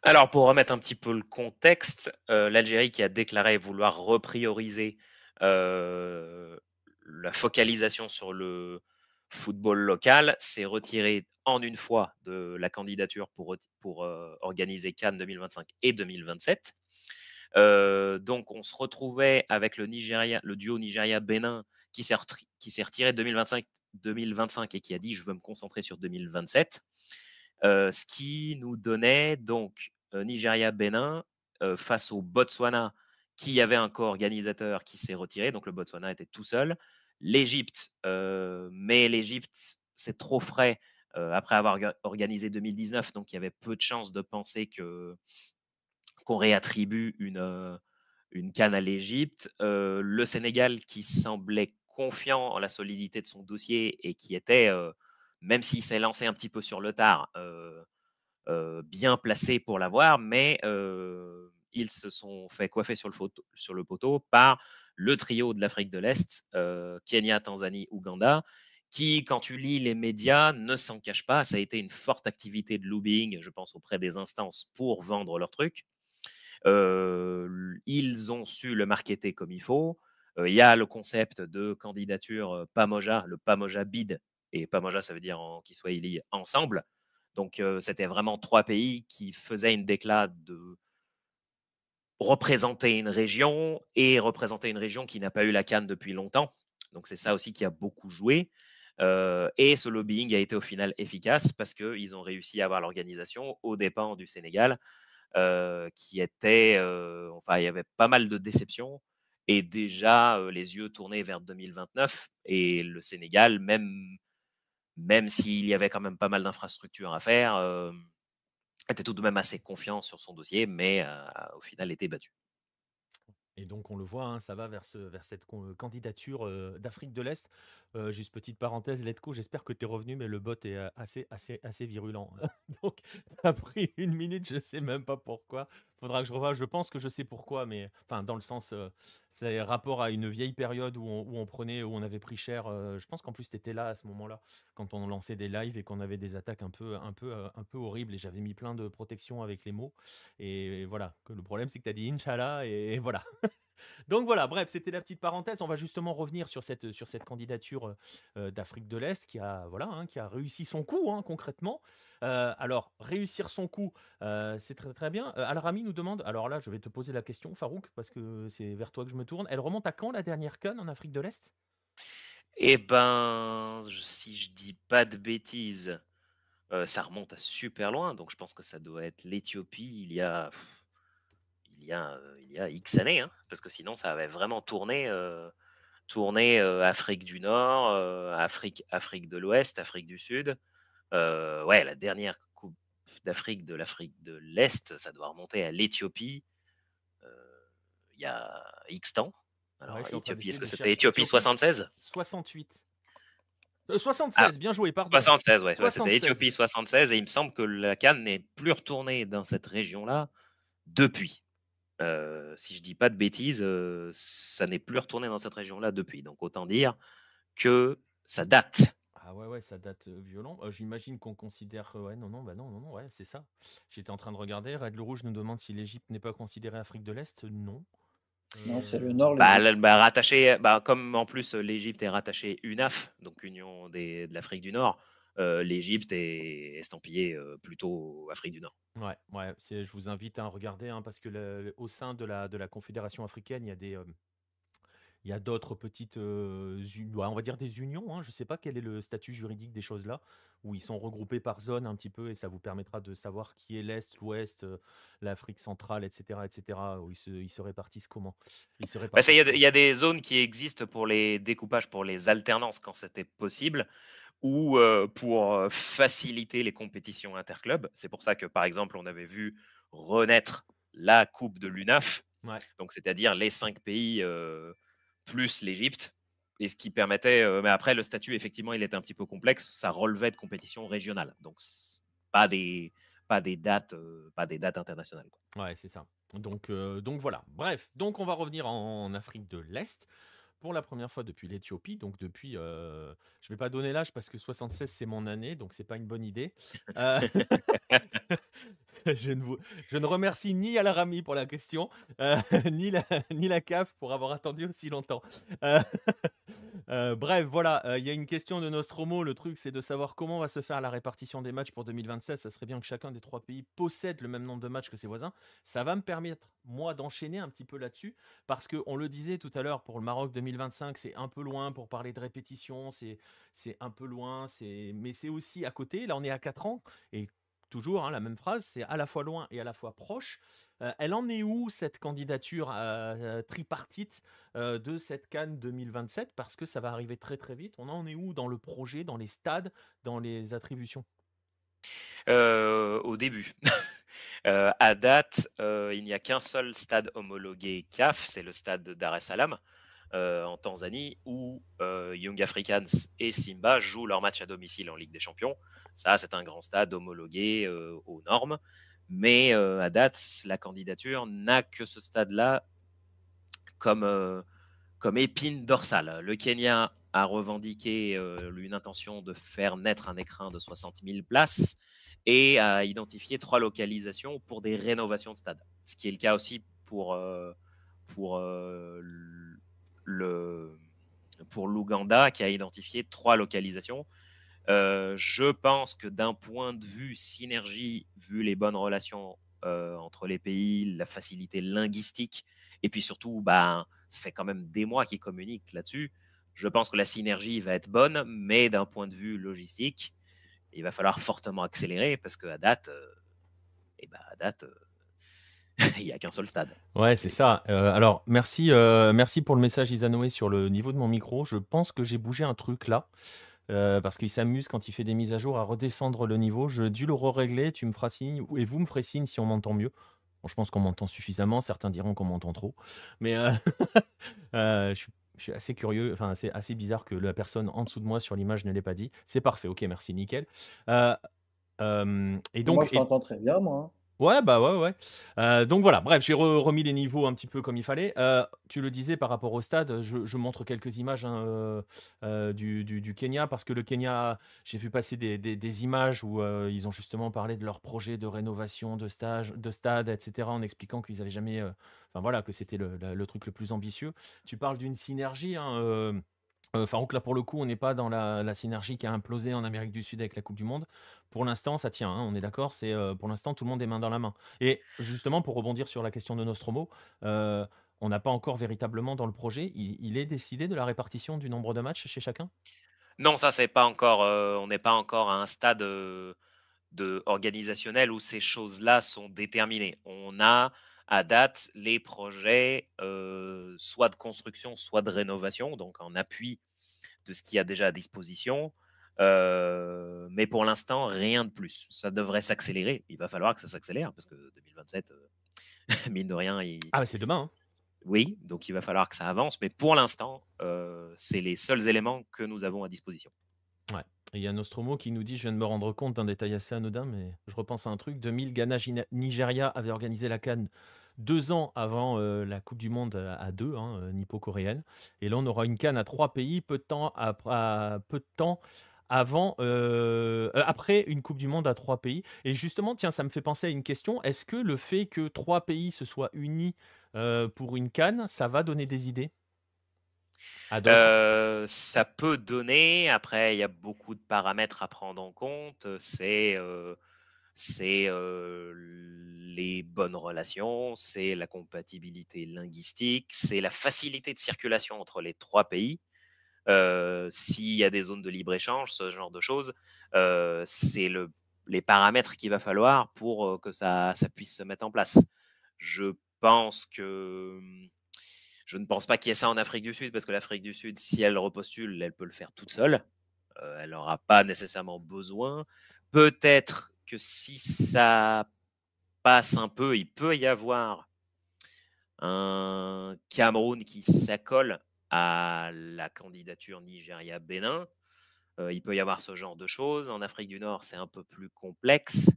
Alors, pour remettre un petit peu le contexte, l'Algérie qui a déclaré vouloir reprioriser la focalisation sur le football local, s'est retirée en une fois de la candidature pour organiser Cannes 2025 et 2027. Donc, on se retrouvait avec le duo Nigeria-Bénin qui s'est retiré de 2025 et qui a dit je veux me concentrer sur 2027. Ce qui nous donnait donc Nigeria-Bénin face au Botswana qui avait un co-organisateur qui s'est retiré, donc le Botswana était tout seul. L'Égypte, mais l'Égypte, c'est trop frais après avoir organisé 2019, donc il y avait peu de chances de penser qu'on réattribue une CAN à l'Égypte. Le Sénégal qui semblait confiant en la solidité de son dossier et qui était, même s'il s'est lancé un petit peu sur le tard, bien placé pour l'avoir, mais ils se sont fait coiffer sur le poteau par le trio de l'Afrique de l'Est, Kenya, Tanzanie, Ouganda, qui, quand tu lis les médias, ne s'en cache pas. Ça a été une forte activité de lobbying, je pense, auprès des instances pour vendre leur truc. Ils ont su le marketer comme il faut. Il y a le concept de candidature PAMOJA, le PAMOJA bid, et PAMOJA, ça veut dire en Kiswahili ensemble. Donc, c'était vraiment 3 pays qui faisaient une déclat de représenter une région et représenter une région qui n'a pas eu la CAN depuis longtemps. Donc, c'est ça aussi qui a beaucoup joué. Et ce lobbying a été au final efficace parce qu'ils ont réussi à avoir l'organisation aux dépens du Sénégal, qui était, enfin, il y avait pas mal de déceptions et déjà les yeux tournés vers 2029 et le Sénégal, même s'il y avait quand même pas mal d'infrastructures à faire, était tout de même assez confiant sur son dossier, mais au final était battu. Et donc on le voit, hein, ça va vers cette candidature d'Afrique de l'Est. Juste petite parenthèse, Letco, j'espère que tu es revenu, mais le bot est assez virulent. Donc, ça a pris 1 minute, je sais même pas pourquoi. Faudra que je revoie. Je pense que je sais pourquoi, mais enfin, dans le sens, c'est rapport à une vieille période où on avait pris cher. Je pense qu'en plus, tu étais là à ce moment-là, quand on lançait des lives et qu'on avait des attaques un peu horribles. Et j'avais mis plein de protections avec les mots. Et voilà, que le problème, c'est que tu as dit Inch'Allah, et voilà. Donc voilà, bref, c'était la petite parenthèse. On va justement revenir sur cette candidature d'Afrique de l'Est qui a, voilà, hein, qui a réussi son coup, hein, concrètement. Alors, réussir son coup, c'est très très bien. Al-Rami nous demande, alors là, je vais te poser la question, Farouk, parce que c'est vers toi que je me tourne. Elle remonte à quand la dernière CAN en Afrique de l'Est? Eh ben, si je dis pas de bêtises, ça remonte à super loin. Donc, je pense que ça doit être l'Éthiopie il y a X années, hein, parce que sinon, ça avait vraiment tourné Afrique du Nord, Afrique de l'Ouest, Afrique du Sud. Ouais, la dernière Coupe d'Afrique de l'Afrique de l'Est, ça doit remonter à l'Éthiopie euh, il y a X temps. Ouais, je Alors, suis en train Éthiopie, d'essayer est-ce que de c'était chercher. Éthiopie Éthiopie, 76? 68. Ah, 76, bien joué, pardon. 76, ouais, c'était 76. Éthiopie 76, et il me semble que la CAN n'est plus retournée dans cette région-là depuis. Si je dis pas de bêtises, ça n'est plus retourné dans cette région-là depuis. Donc autant dire que ça date. Ah ouais, ouais, ça date violent. J'imagine qu'on considère. Ouais, non, non, bah non, non, non, ouais, c'est ça. J'étais en train de regarder. Red le Rouge nous demande si l'Égypte n'est pas considérée Afrique de l'Est. Non. Non, c'est le Euh, nord, Bah, l'Égypte. rattaché, comme en plus l'Égypte est rattachée UNAF, donc Union de l'Afrique du Nord, l'Égypte est estampillée plutôt Afrique du Nord. Ouais, ouais, je vous invite à regarder, hein, parce que au sein de la Confédération africaine, il y a d'autres petites, ouais, on va dire des unions, hein. Je ne sais pas quel est le statut juridique des choses là, où ils sont regroupés par zone un petit peu, et ça vous permettra de savoir qui est l'Est, l'Ouest, l'Afrique centrale, etc., où ils se répartissent comment. Ils se Bah, répartissent il y a des zones qui existent pour les découpages, pour les alternances quand c'était possible, ou pour faciliter les compétitions interclubs. C'est pour ça que, par exemple, on avait vu renaître la Coupe de l'UNAF, Ouais. donc c'est-à-dire les 5 pays plus l'Égypte, et ce qui permettait, mais après le statut, effectivement, il était un petit peu complexe, ça relevait de compétitions régionales, donc pas des, pas des dates internationales, quoi. Ouais, c'est ça. Donc voilà. Bref, donc on va revenir en Afrique de l'Est pour la première fois depuis l'Éthiopie. Donc depuis, je vais pas donner l'âge parce que 76 c'est mon année, donc c'est pas une bonne idée. Euh, je ne remercie ni Al-Rami pour la question, ni ni la CAF pour avoir attendu aussi longtemps. Euh, bref, voilà, il y a une question de Nostromo. Le truc, c'est de savoir comment va se faire la répartition des matchs pour 2026. Ça serait bien que chacun des 3 pays possède le même nombre de matchs que ses voisins. Ça va me permettre, moi, d'enchaîner un petit peu là-dessus, parce qu'on le disait tout à l'heure, pour le Maroc 2025, c'est un peu loin pour parler de répétition, c'est un peu loin, mais c'est aussi à côté. Là, on est à 4 ans, et toujours, hein, la même phrase, c'est à la fois loin et à la fois proche. Elle en est où, cette candidature tripartite de cette CAN 2027? Parce que ça va arriver très très vite. On en est où dans le projet, dans les stades, dans les attributions? Au début. À date, il n'y a qu'un seul stade homologué CAF, c'est le stade de Dar es Salaam, en Tanzanie, où Young Africans et Simba jouent leur match à domicile en Ligue des Champions. Ça, c'est un grand stade homologué aux normes. Mais à date, la candidature n'a que ce stade-là comme épine dorsale. Le Kenya a revendiqué une intention de faire naître un écrin de 60 000 places et a identifié 3 localisations pour des rénovations de stade. Ce qui est le cas aussi pour l'Ouganda, qui a identifié 3 localisations. Je pense que d'un point de vue synergie, vu les bonnes relations entre les pays, la facilité linguistique, et puis surtout, ça fait quand même des mois qu'ils communiquent là-dessus. Je pense que la synergie va être bonne, mais d'un point de vue logistique, il va falloir fortement accélérer parce qu'à date, il n'y a qu'un seul stade. Ouais, c'est ça. Alors, merci, merci pour le message, Isanoé, sur le niveau de mon micro. Je pense que j'ai bougé un truc là. Parce qu'il s'amuse quand il fait des mises à jour à redescendre le niveau. Je dû le régler, tu me feras signe, et vous me ferez signe si on m'entend mieux. Bon, je pense qu'on m'entend suffisamment, certains diront qu'on m'entend trop. Mais je suis Je suis assez curieux, enfin, c'est assez bizarre que la personne en dessous de moi sur l'image ne l'ait pas dit. C'est parfait, OK, merci, nickel. Heu, et Moi, donc je t'entends très bien, moi, hein. ouais, bah, ouais, ouais. Donc voilà, bref, j'ai remis les niveaux un petit peu comme il fallait. Tu le disais par rapport au stade, je montre quelques images, hein, du Kenya parce que le Kenya, j'ai vu passer des images où, ils ont justement parlé de leur projet de rénovation de stade et cetera, en expliquant qu'ils avaient jamais, enfin voilà, que c'était le truc le plus ambitieux. Tu parles d'une synergie, hein, enfin donc là, pour le coup, on n'est pas dans la synergie qui a implosé en Amérique du Sud avec la coupe du monde. Pour l'instant, ça tient, hein, on est d'accord? C'est, pour l'instant, tout le monde est main dans la main et justement, pour rebondir sur la question de Nostromo, heu, on n'a pas encore véritablement dans le projet, il est décidé de la répartition du nombre de matchs chez chacun? Non, ça, c'est pas encore, on n'est pas encore à un stade organisationnel où ces choses-là sont déterminées. On a à date les projets soit de construction, soit de rénovation, donc en appui de ce qu'il y a déjà à disposition. Mais pour l'instant, rien de plus. Ça devrait s'accélérer. Il va falloir que ça s'accélère parce que 2027, mine de rien, Ah bah, c'est demain, hein. oui, donc il va falloir que ça avance. Mais pour l'instant, c'est les seuls éléments que nous avons à disposition. Ouais, et il y a Nostromo qui nous dit: «Je viens de me rendre compte d'un détail assez anodin, mais je repense à un truc. 2000, Ghana, Nigeria avaient organisé la CAN 2 ans avant, la coupe du monde à 2, hein, nippo-coréenne, et là, on aura une CAN à 3 pays peu de temps avant, après une coupe du monde à 3 pays, et justement, tiens, ça me fait penser à une question. Est-ce que le fait que 3 pays se soient unis, pour une CAN, ça va donner des idées à d'autres? Ça peut donner. Après, il y a beaucoup de paramètres à prendre en compte. C'est les bonnes relations, c'est la compatibilité linguistique, c'est la facilité de circulation entre les 3 pays. S'il y a des zones de libre-échange, ce genre de choses, c'est les paramètres qu'il va falloir pour que ça puisse se mettre en place. Je pense que je ne pense pas qu'il y ait ça en Afrique du Sud, parce que l'Afrique du Sud, si elle repostule, elle peut le faire toute seule. Elle n'aura pas nécessairement besoin. Peut-être que si ça passe un peu, il peut y avoir un Cameroun qui s'accole à la candidature Nigeria-Bénin. Il peut y avoir ce genre de choses. En Afrique du Nord, c'est un peu plus complexe.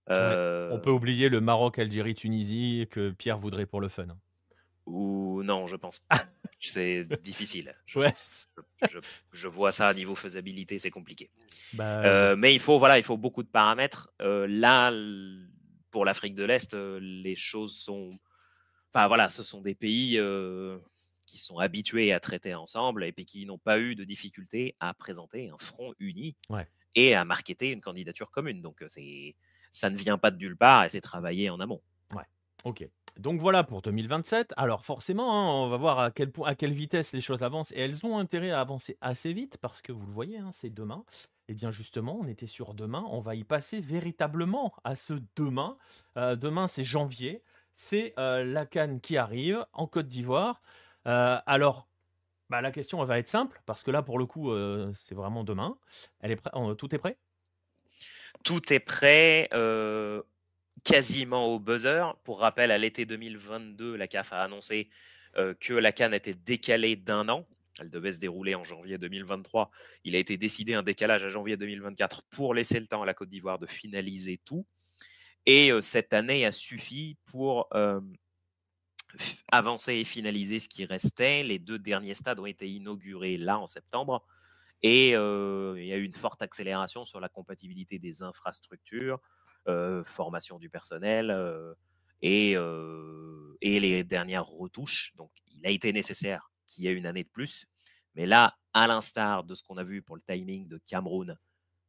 Ouais, on peut Euh, oublier le Maroc, Algérie, Tunisie que Pierre voudrait pour le fun, hein. ou non, je pense. C'est difficile, je Ouais, pense. Je vois ça à niveau faisabilité, c'est compliqué. bah, ouais. Mais il faut beaucoup de paramètres. Là, pour l'Afrique de l'Est, les choses sont. Enfin voilà, ce sont des pays qui sont habitués à traiter ensemble et puis qui n'ont pas eu de difficulté à présenter un front uni Ouais, et à marketer une candidature commune. Donc ça ne vient pas de nulle part et c'est travaillé en amont. ouais. OK. Donc voilà pour 2027. Alors forcément, hein, on va voir à quelle vitesse les choses avancent, et elles ont intérêt à avancer assez vite parce que vous le voyez, hein, c'est demain. Et bien justement, on était sur demain, on va y passer véritablement à ce demain. Demain, c'est janvier, c'est, la CAN qui arrive en Côte d'Ivoire. Alors, bah, la question, elle va être simple parce que là, pour le coup, c'est vraiment demain. Elle est prêt tout est prêt? Tout est prêt, quasiment au buzzer. Pour rappel, à l'été 2022, la CAF a annoncé que la CAN était décalée d'un an. Elle devait se dérouler en janvier 2023. Il a été décidé un décalage à janvier 2024 pour laisser le temps à la Côte d'Ivoire de finaliser tout. Et cette année a suffi pour avancer et finaliser ce qui restait. Les 2 derniers stades ont été inaugurés là en septembre. Et il y a eu une forte accélération sur la compatibilité des infrastructures, formation du personnel et les dernières retouches. Donc, il a été nécessaire qu'il y ait une année de plus. Mais là, à l'instar de ce qu'on a vu pour le timing de Cameroun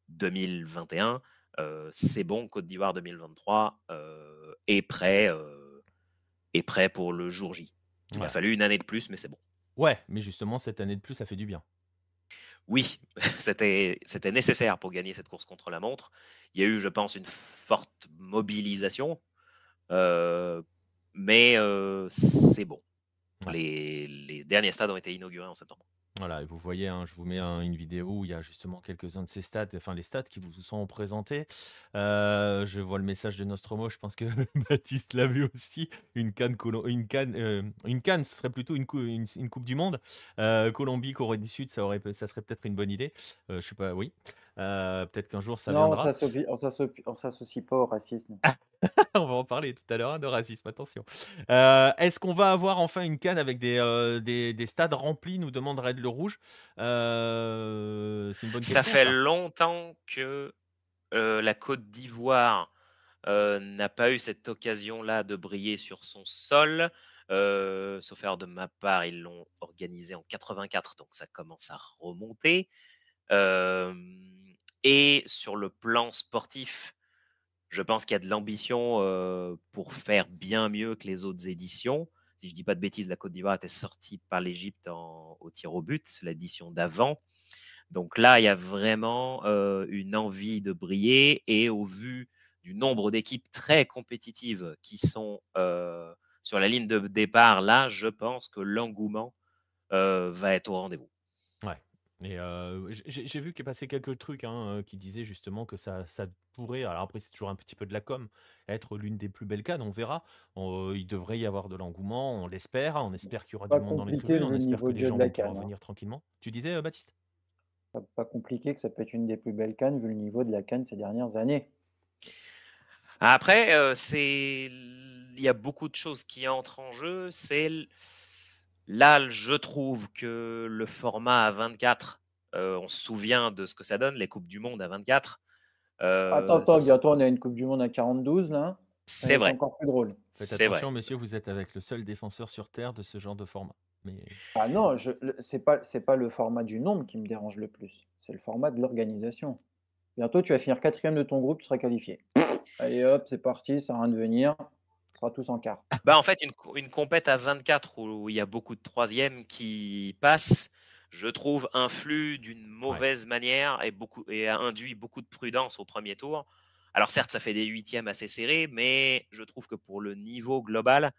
2021, c'est bon. Côte d'Ivoire 2023 est prêt pour le jour J. Il a Ouais. fallu une année de plus, mais c'est bon. Ouais, mais justement, cette année de plus, ça fait du bien. Oui, c'était nécessaire pour gagner cette course contre la montre. Il y a eu, je pense, une forte mobilisation, heu, mais c'est bon. Ouais. Les derniers stades ont été inaugurés en septembre. Voilà, et vous voyez, hein, je vous mets une vidéo où il y a justement quelques-uns de ces stats, enfin les stats qui vous sont présentés. Je vois le message de Nostromo, je pense que Baptiste l'a vu aussi. Une canne, ce serait plutôt une Coupe du Monde. Colombie, Corée du Sud, ça serait peut-être une bonne idée. Je sais pas, oui. Peut-être qu'un jour ça Non, viendra. on s'associe pas au racisme. On va en parler tout à l'heure, hein, de racisme, attention. Est-ce qu'on va avoir enfin une canne avec des stades remplis, nous demande Red le Rouge. C'est une bonne Ça question, fait ça. longtemps que la Côte d'Ivoire n'a pas eu cette occasion-là de briller sur son sol. Sauf erreur de ma part, ils l'ont organisé en 84, donc ça commence à remonter. Et sur le plan sportif, je pense qu'il y a de l'ambition pour faire bien mieux que les autres éditions. Si je ne dis pas de bêtises, la Côte d'Ivoire était sortie par l'Égypte au tir au but, l'édition d'avant. Donc là, il y a vraiment une envie de briller et au vu du nombre d'équipes très compétitives qui sont sur la ligne de départ, là, je pense que l'engouement va être au rendez-vous. Ouais. Et j'ai vu qu'il passait quelques trucs, hein, qui disaient justement que ça pourrait, alors après c'est toujours un petit peu de la com, être l'une des plus belles cannes, on verra. Il devrait y avoir de l'engouement, on l'espère, hein, on espère qu'il y aura du Pas monde dans les compliqué tribunes, on vu le espère que niveau de les jeu gens de la vont pouvoir CAN, hein. venir tranquillement. Tu disais, Baptiste? Pas compliqué que ça peut être une des plus belles CAN vu le niveau de la CAN ces dernières années. Après, il y a beaucoup de choses qui entrent en jeu. Là, je trouve que le format à 24, on se souvient de ce que ça donne, les Coupes du Monde à 24. Attends, bientôt on a une Coupe du Monde à 42 là. Ça va C'est être vrai, encore plus drôle. Faites c'est attention, vrai. messieurs, vous êtes avec le seul défenseur sur Terre de ce genre de format. Mais Ah non, c'est pas le format du nombre qui me dérange le plus, c'est le format de l'organisation. Bientôt, tu vas finir quatrième de ton groupe, tu seras qualifié. Allez hop, c'est parti, ça va rien de venir. On sera tous en quart. Bah, en fait, une compète à 24 où il y a beaucoup de troisièmes qui passent, je trouve, influe d'une ouais, mauvaise manière et induit beaucoup de prudence au premier tour. Alors certes, ça fait des huitièmes assez serrés, mais je trouve que pour le niveau global,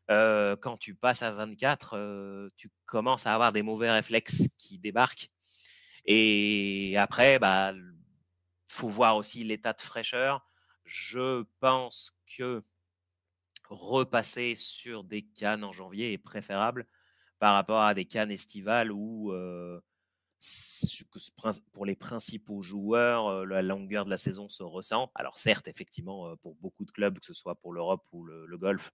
quand tu passes à 24, tu commences à avoir des mauvais réflexes qui débarquent. Et après, bah, faut voir aussi l'état de fraîcheur. Je pense que repasser sur des cannes en janvier est préférable par rapport à des cannes estivales où, pour les principaux joueurs, la longueur de la saison se ressent. Alors certes, effectivement, pour beaucoup de clubs, que ce soit pour l'Europe ou le golf,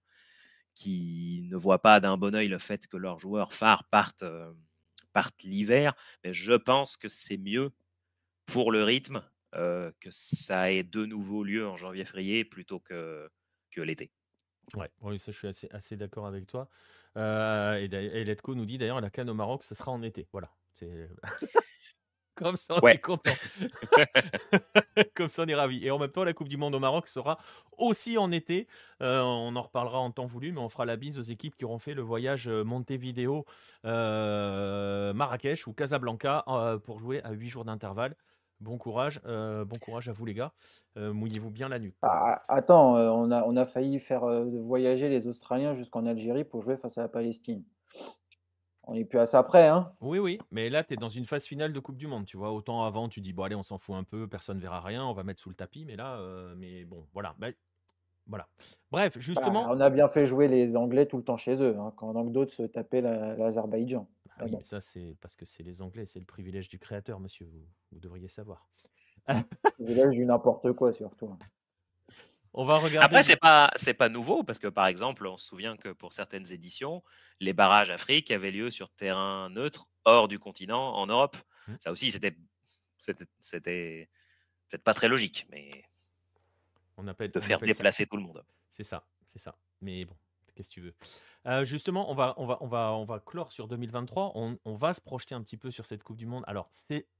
qui ne voient pas d'un bon oeil le fait que leurs joueurs phares partent l'hiver, mais je pense que c'est mieux pour le rythme que ça ait de nouveau lieu en janvier-février plutôt que l'été. ouais, oui, ça je suis assez d'accord avec toi. Et Letco nous dit d'ailleurs la canne au Maroc, ce sera en été. Voilà. C'est comme ça, on est Ouais. content. Comme ça, on est ravis. Et en même temps, la Coupe du Monde au Maroc sera aussi en été. On en reparlera en temps voulu, mais on fera la bise aux équipes qui auront fait le voyage Montevideo, Marrakech ou Casablanca pour jouer à 8 jours d'intervalle. Bon courage à vous les gars. Mouillez-vous bien la nuque, quoi. Attends, on a failli faire voyager les Australiens jusqu'en Algérie pour jouer face à la Palestine. On n'est plus à ça près, hein. Oui, oui, mais là, tu es dans une phase finale de Coupe du Monde, tu vois. Autant avant, tu dis, bon, allez, on s'en fout un peu, personne verra rien, on va mettre sous le tapis. Mais là, mais bon, voilà. Bah, voilà. Bref, Bah, justement. on a bien fait jouer les Anglais tout le temps chez eux, hein, pendant que d'autres se tapaient l'Azerbaïdjan. Ah Mais oui, mais bon, ça, c'est parce que c'est les Anglais, c'est le privilège du créateur, monsieur. Vous devriez savoir. là, je dis n'importe quoi surtout. On va regarder. Après, c'est pas nouveau parce que par exemple, on se souvient que pour certaines éditions, les barrages Afrique avaient lieu sur terrain neutre hors du continent en Europe. Hmm. Ça aussi, c'était peut-être pas très logique, mais On appelle, de on faire appelle ça. déplacer tout le monde. C'est ça, c'est ça. Mais bon, qu'est-ce que tu veux? Justement, on va clore sur 2023. On va se projeter un petit peu sur cette Coupe du Monde. Alors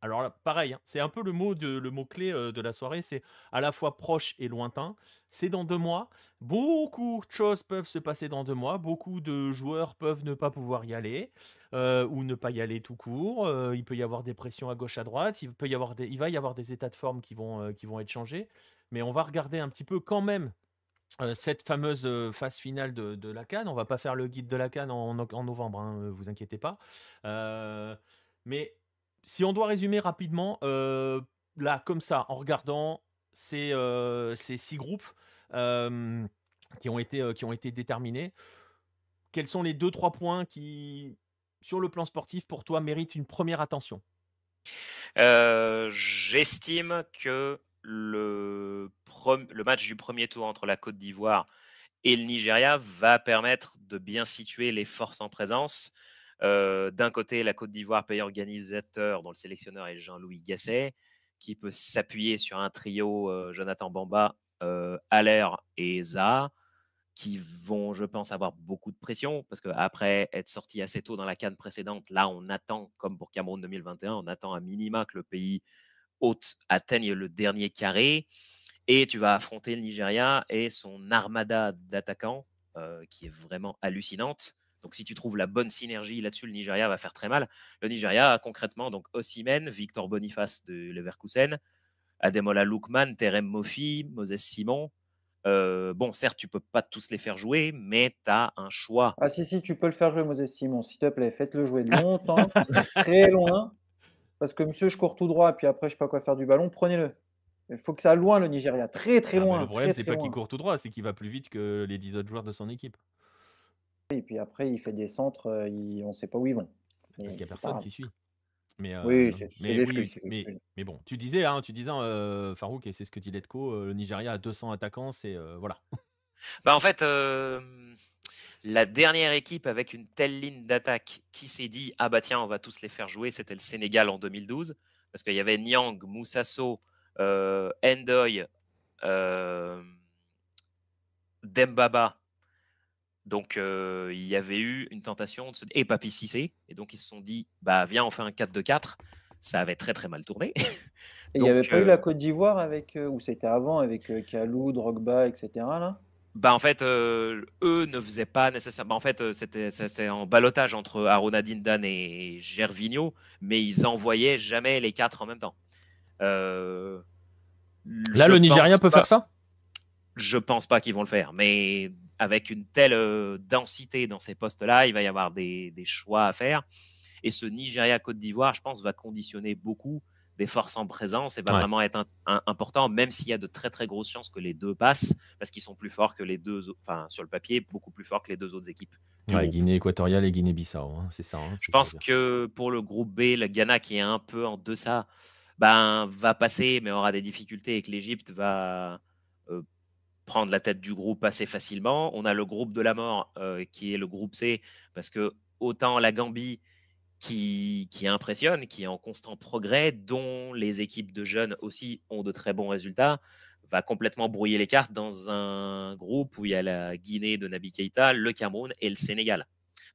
là, pareil, hein, c'est un peu le mot clé de la soirée. C'est à la fois proche et lointain. C'est dans 2 mois. Beaucoup de choses peuvent se passer dans 2 mois. Beaucoup de joueurs peuvent ne pas pouvoir y aller ou ne pas y aller tout court. Il peut y avoir des pressions à gauche, à droite. Il va y avoir des états de forme qui vont être changés. Mais on va regarder un petit peu quand même cette fameuse phase finale de la CAN. On va pas faire le guide de la CAN en novembre, hein, vous inquiétez pas. Mais si on doit résumer rapidement, là, comme ça, en regardant ces 6 groupes euh, qui ont été déterminés, quels sont les 2-3 points qui, sur le plan sportif, pour toi, méritent une première attention? J'estime que le match du premier tour entre la Côte d'Ivoire et le Nigeria va permettre de bien situer les forces en présence. D'un côté, la Côte d'Ivoire, pays organisateur, dont le sélectionneur est Jean-Louis Gasset, qui peut s'appuyer sur un trio Jonathan Bamba, Haller et Zaha, qui vont, je pense, avoir beaucoup de pression, parce qu'après être sorti assez tôt dans la CAN précédente, là, on attend, comme pour Cameroun 2021, on attend à minima que le pays hôte atteigne le dernier carré. Et tu vas affronter le Nigeria et son armada d'attaquants, qui est vraiment hallucinante. Donc, si tu trouves la bonne synergie là-dessus, le Nigeria va faire très mal. Le Nigeria, concrètement, donc Osimhen, Victor Boniface de Leverkusen, Ademola Lookman, Terem Moffi, Moses Simon. Bon, certes, tu peux pas tous les faire jouer, mais tu as un choix. Ah si, tu peux le faire jouer, Moses Simon, s'il te plaît, faites-le jouer longtemps, qu'il soit très loin, parce que monsieur, je cours tout droit, et puis après, je sais pas quoi faire du ballon, prenez-le. Il faut que ça aille loin, le Nigeria, très très Ah, mais le loin, problème, très c'est très pas qu'il loin. court tout droit, c'est qu'il va plus vite que les 10 autres joueurs de son équipe. Et puis après, il fait des centres, on sait pas où ils vont. Parce Mais qu'il y a c'est pas personne grave. qui suit. Mais, Oui, c'est mais l'excuse, oui, c'est l'excuse. mais bon, tu disais Farouk, et c'est ce que dit Letko, le Nigeria a 200 attaquants, c'est voilà. Bah, en fait, la dernière équipe avec une telle ligne d'attaque qui s'est dit ah bah tiens, on va tous les faire jouer, c'était le Sénégal en 2012, parce qu'il y avait Niang, Moussasso, Ndoye, Dembaba. Donc il y avait eu une tentation et Papi Cissé, et donc ils se sont dit bah viens, on fait un 4-2-4. Ça avait très très mal tourné. Et il n'y avait Donc pas eu la Côte d'Ivoire avec, ou c'était avant, avec Kalou, Drogba, etc. là? bah en fait, eux ne faisaient pas nécessairement. En fait, c'était en ballottage entre Arona Dindan et Gervinho, mais ils envoyaient jamais les 4 en même temps. Là, le Nigeria peut faire ça? Je pense pas qu'ils vont le faire, mais avec une telle densité dans ces postes-là, il va y avoir des choix à faire. Et ce Nigeria-Côte d'Ivoire, je pense, va conditionner beaucoup des forces en présence et va vraiment être important, même s'il y a de très très grosses chances que les deux passent, parce qu'ils sont plus forts que les deux, enfin sur le papier, beaucoup plus forts que les deux autres équipes. Guinée équatoriale et Guinée-Bissau, hein, c'est ça. Je pense que pour le groupe B, le Ghana qui est un peu en deçà, ben, va passer, mais aura des difficultés, et que l'Égypte va prendre la tête du groupe assez facilement. On a le groupe de la mort qui est le groupe C, parce que autant la Gambie qui impressionne, qui est en constant progrès, dont les équipes de jeunes aussi ont de très bons résultats, va complètement brouiller les cartes dans un groupe où il y a la Guinée de Naby Keïta, le Cameroun et le Sénégal.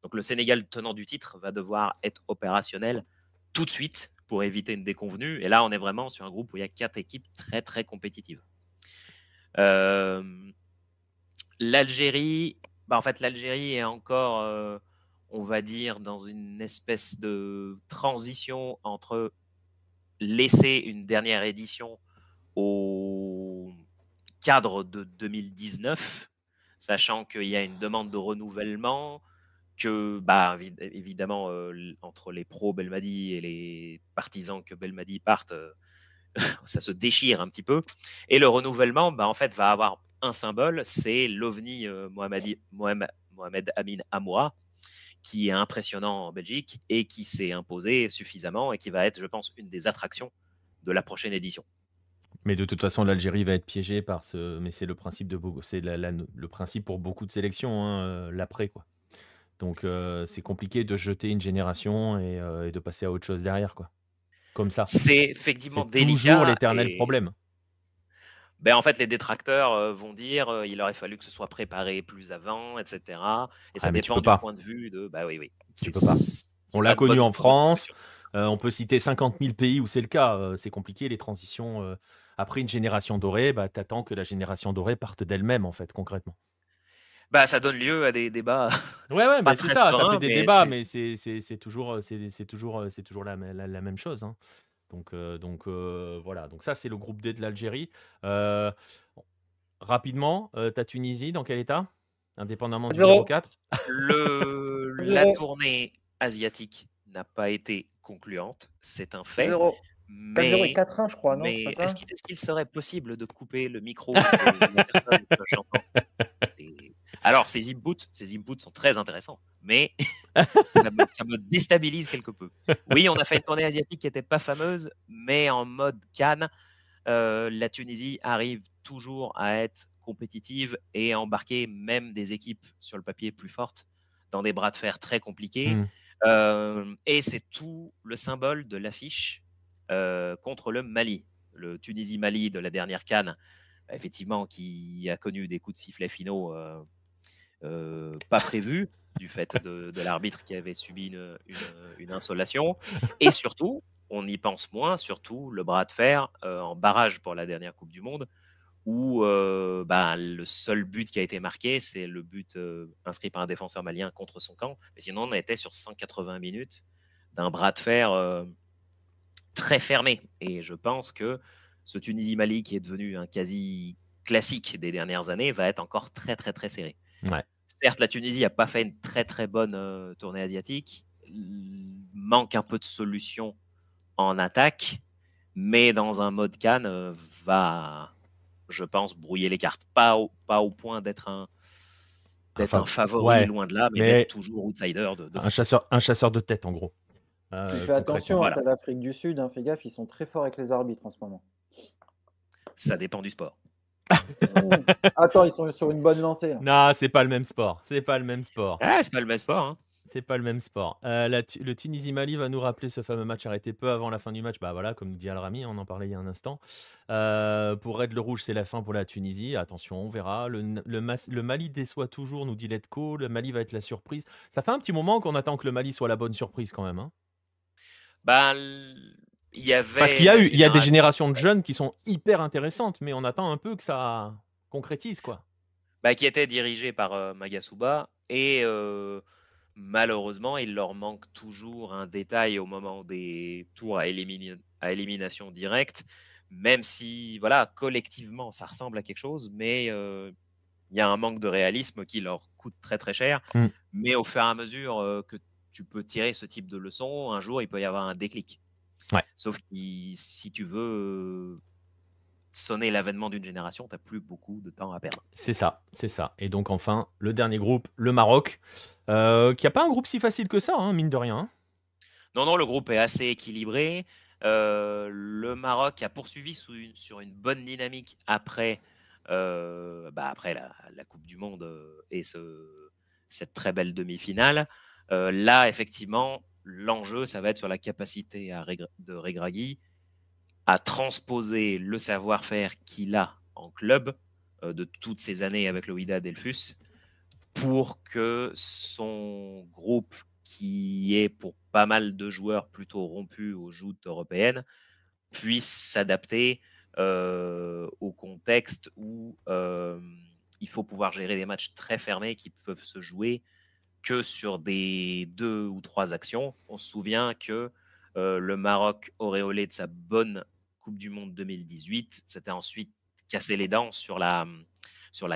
Donc le Sénégal, tenant du titre, va devoir être opérationnel tout de suite pour éviter une déconvenue. Et là, on est vraiment sur un groupe où il y a 4 équipes très, très compétitives. L'Algérie, en fait, l'Algérie est encore, on va dire, dans une espèce de transition entre laisser une dernière édition au cadre de 2019, sachant qu'il y a une demande de renouvellement, que évidemment, entre les pros Belmadi et les partisans que Belmadi parte, ça se déchire un petit peu. Et le renouvellement, en fait, va avoir un symbole, c'est l'OVNI Mohamed Amin Amoura, qui est impressionnant en Belgique et qui s'est imposé suffisamment et qui va être, je pense, une des attractions de la prochaine édition. Mais de toute façon, l'Algérie va être piégée par ce. Mais c'est le principe c'est le principe pour beaucoup de sélections, hein, l'après quoi. Donc c'est compliqué de jeter une génération et de passer à autre chose derrière quoi. Comme ça. C'est effectivement C'est délicat. toujours l'éternel problème. En fait, les détracteurs vont dire il aurait fallu que ce soit préparé plus avant, etc. Et ça dépend du point de vue de. Oui. Tu peux pas. On l'a connu en France. On peut citer 50 000 pays où c'est le cas. C'est compliqué les transitions. Après une génération dorée, t'attends que la génération dorée parte d'elle-même en fait, concrètement. Ça donne lieu à des débats. Ouais, c'est ça. Ça fait des débats, mais c'est toujours la même chose. Hein. Donc voilà. Donc ça, c'est le groupe D de l'Algérie. Rapidement, ta Tunisie, dans quel état? Indépendamment du 0-4. La tournée asiatique n'a pas été concluante, c'est un fait. 4-0. 4-0 et Mais, 4-1, je crois, non? C'est mais pas ça? est-ce qu'il serait possible de couper le micro de la personne que j'entends? Alors, ces inputs sont très intéressants, mais ça me déstabilise quelque peu. Oui, on a fait une tournée asiatique qui n'était pas fameuse, mais en mode Cannes, la Tunisie arrive toujours à être compétitive et à embarquer même des équipes sur le papier plus fortes dans des bras de fer très compliqués. Et c'est tout le symbole de l'affiche contre le Mali. Le Tunisie-Mali de la dernière CAN, effectivement, qui a connu des coups de sifflet finaux pas prévus du fait de l'arbitre qui avait subi une insolation. Et surtout, on y pense moins, surtout le bras de fer en barrage pour la dernière Coupe du Monde, où le seul but qui a été marqué, c'est le but inscrit par un défenseur malien contre son camp. Mais sinon, on était sur 180 minutes d'un bras de fer très fermé. Et je pense que ce Tunisie-Mali, qui est devenu un quasi classique des dernières années, va être encore très, très, très serré. Ouais. Certes, la Tunisie n'a pas fait une très, très bonne tournée asiatique. Manque un peu de solutions en attaque, mais dans un mode Cannes, va, je pense, brouiller les cartes. Pas au point d'être un favori, loin de là, mais d'être toujours outsider. Un chasseur de tête, en gros. Fais attention, à l'Afrique du Sud, fais gaffe, ils sont très forts avec les arbitres en ce moment. Ça dépend du sport. Attends, ils sont sur une bonne lancée. Là. Non, c'est pas le même sport. C'est pas le même sport. Ah, c'est pas le même sport. Hein. C'est pas le même sport. Le Tunisie-Mali va nous rappeler ce fameux match arrêté peu avant la fin du match. Bah voilà, comme dit Al-Rami, on en parlait il y a un instant. Pour Red le Rouge, c'est la fin pour la Tunisie. Attention, on verra. Le Mali déçoit toujours, nous dit Letco. Le Mali va être la surprise. Ça fait un petit moment qu'on attend que le Mali soit la bonne surprise quand même. Hein. Il y avait parce qu'il y a des générations de jeunes qui sont hyper intéressantes, mais on attend un peu que ça concrétise, quoi. Qui était dirigé par Magasuba et malheureusement, il leur manque toujours un détail au moment des tours à élimination directe, même si, voilà, collectivement, ça ressemble à quelque chose, mais il y a un manque de réalisme qui leur coûte très, très cher. Mais au fur et à mesure que tu peux tirer ce type de leçon, un jour, il peut y avoir un déclic. Ouais. Sauf que si tu veux sonner l'avènement d'une génération, tu n'as plus beaucoup de temps à perdre. C'est ça. Et donc enfin, le dernier groupe, le Maroc, qui n'a pas un groupe si facile que ça, mine de rien. Non, le groupe est assez équilibré. Le Maroc a poursuivi sur une bonne dynamique après la Coupe du Monde et cette très belle demi-finale. Là, effectivement, l'enjeu, ça va être sur la capacité de Regragui à transposer le savoir-faire qu'il a en club de toutes ces années avec le Wydad Delphus pour que son groupe, qui est pour pas mal de joueurs plutôt rompus aux joutes européennes, puisse s'adapter au contexte où il faut pouvoir gérer des matchs très fermés qui peuvent se jouer que sur des 2 ou 3 actions. On se souvient que le Maroc, auréolé de sa bonne Coupe du Monde 2018, s'était ensuite cassé les dents sur la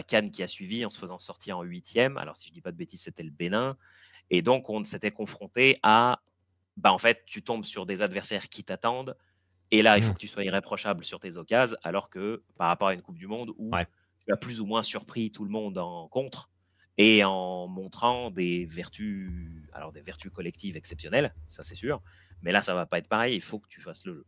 CAN qui a suivi en se faisant sortir en 8e. Alors, si je ne dis pas de bêtises, c'était le Bénin. Et donc, on s'était confronté à... en fait, tu tombes sur des adversaires qui t'attendent. Et là, il faut que tu sois irréprochable sur tes occasions, alors que par rapport à une Coupe du Monde où tu as plus ou moins surpris tout le monde en contre et en montrant des vertus collectives exceptionnelles, ça c'est sûr. Mais là, ça ne va pas être pareil, il faut que tu fasses le jeu.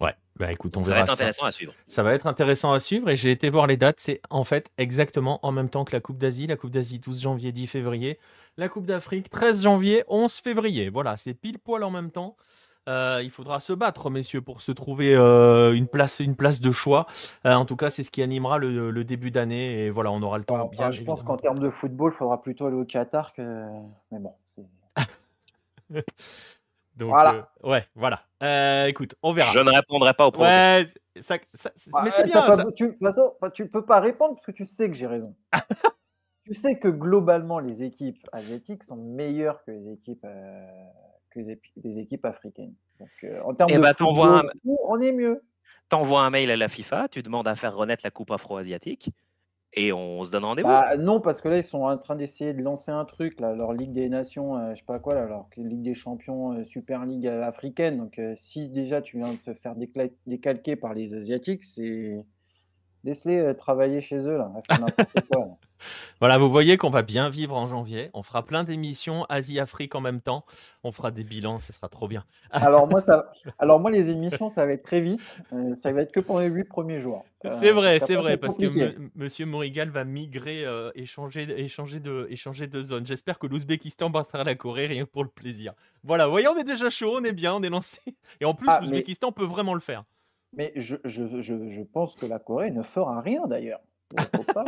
Ouais, écoute, on verra. Ça va être intéressant à suivre. Ça va être intéressant à suivre et j'ai été voir les dates. C'est en fait exactement en même temps que la Coupe d'Asie. La Coupe d'Asie, 12 janvier, 10 février. La Coupe d'Afrique, 13 janvier, 11 février. Voilà, c'est pile poil en même temps. Il faudra se battre, messieurs, pour se trouver une place de choix. En tout cas, c'est ce qui animera le début d'année. Et voilà, on aura le temps. Je pense qu'en termes de football, il faudra plutôt aller au Qatar que. Mais bon. Donc, voilà. Voilà. Écoute, on verra. Je ne répondrai pas au problème. Mais c'est bien. Tu peux pas répondre parce que tu sais que j'ai raison. Tu sais que globalement, les équipes asiatiques sont meilleures que les équipes africaines. Donc, en termes de football, on est mieux. T'envoies un mail à la FIFA, tu demandes à faire renaître la Coupe afro-asiatique et on se donne rendez-vous. Bah, non, parce que là, ils sont en train d'essayer de lancer un truc là, leur Ligue des Nations, je sais pas quoi là, leur Ligue des champions, Super League, africaine. Donc, si déjà tu viens de te faire décalquer par les asiatiques, laisse-les, travailler chez eux là, à faire n'importe quoi là. Voilà, vous voyez qu'on va bien vivre en janvier. On fera plein d'émissions Asie-Afrique en même temps. On fera des bilans, ce sera trop bien. Alors moi les émissions, ça va être très vite, ça va être que pour les 8 premiers jours, parce C'est qu'après ça va vrai, être parce que compliqué. Monsieur Morigal va migrer, échanger de zone. J'espère que l'Ouzbékistan battra la Corée, rien que pour le plaisir. Voilà, vous voyez, on est déjà chaud, on est bien, on est lancé. Et en plus, Ah mais l'Ouzbékistan peut vraiment le faire. mais je pense que la Corée ne fera rien d'ailleurs. Faut pas,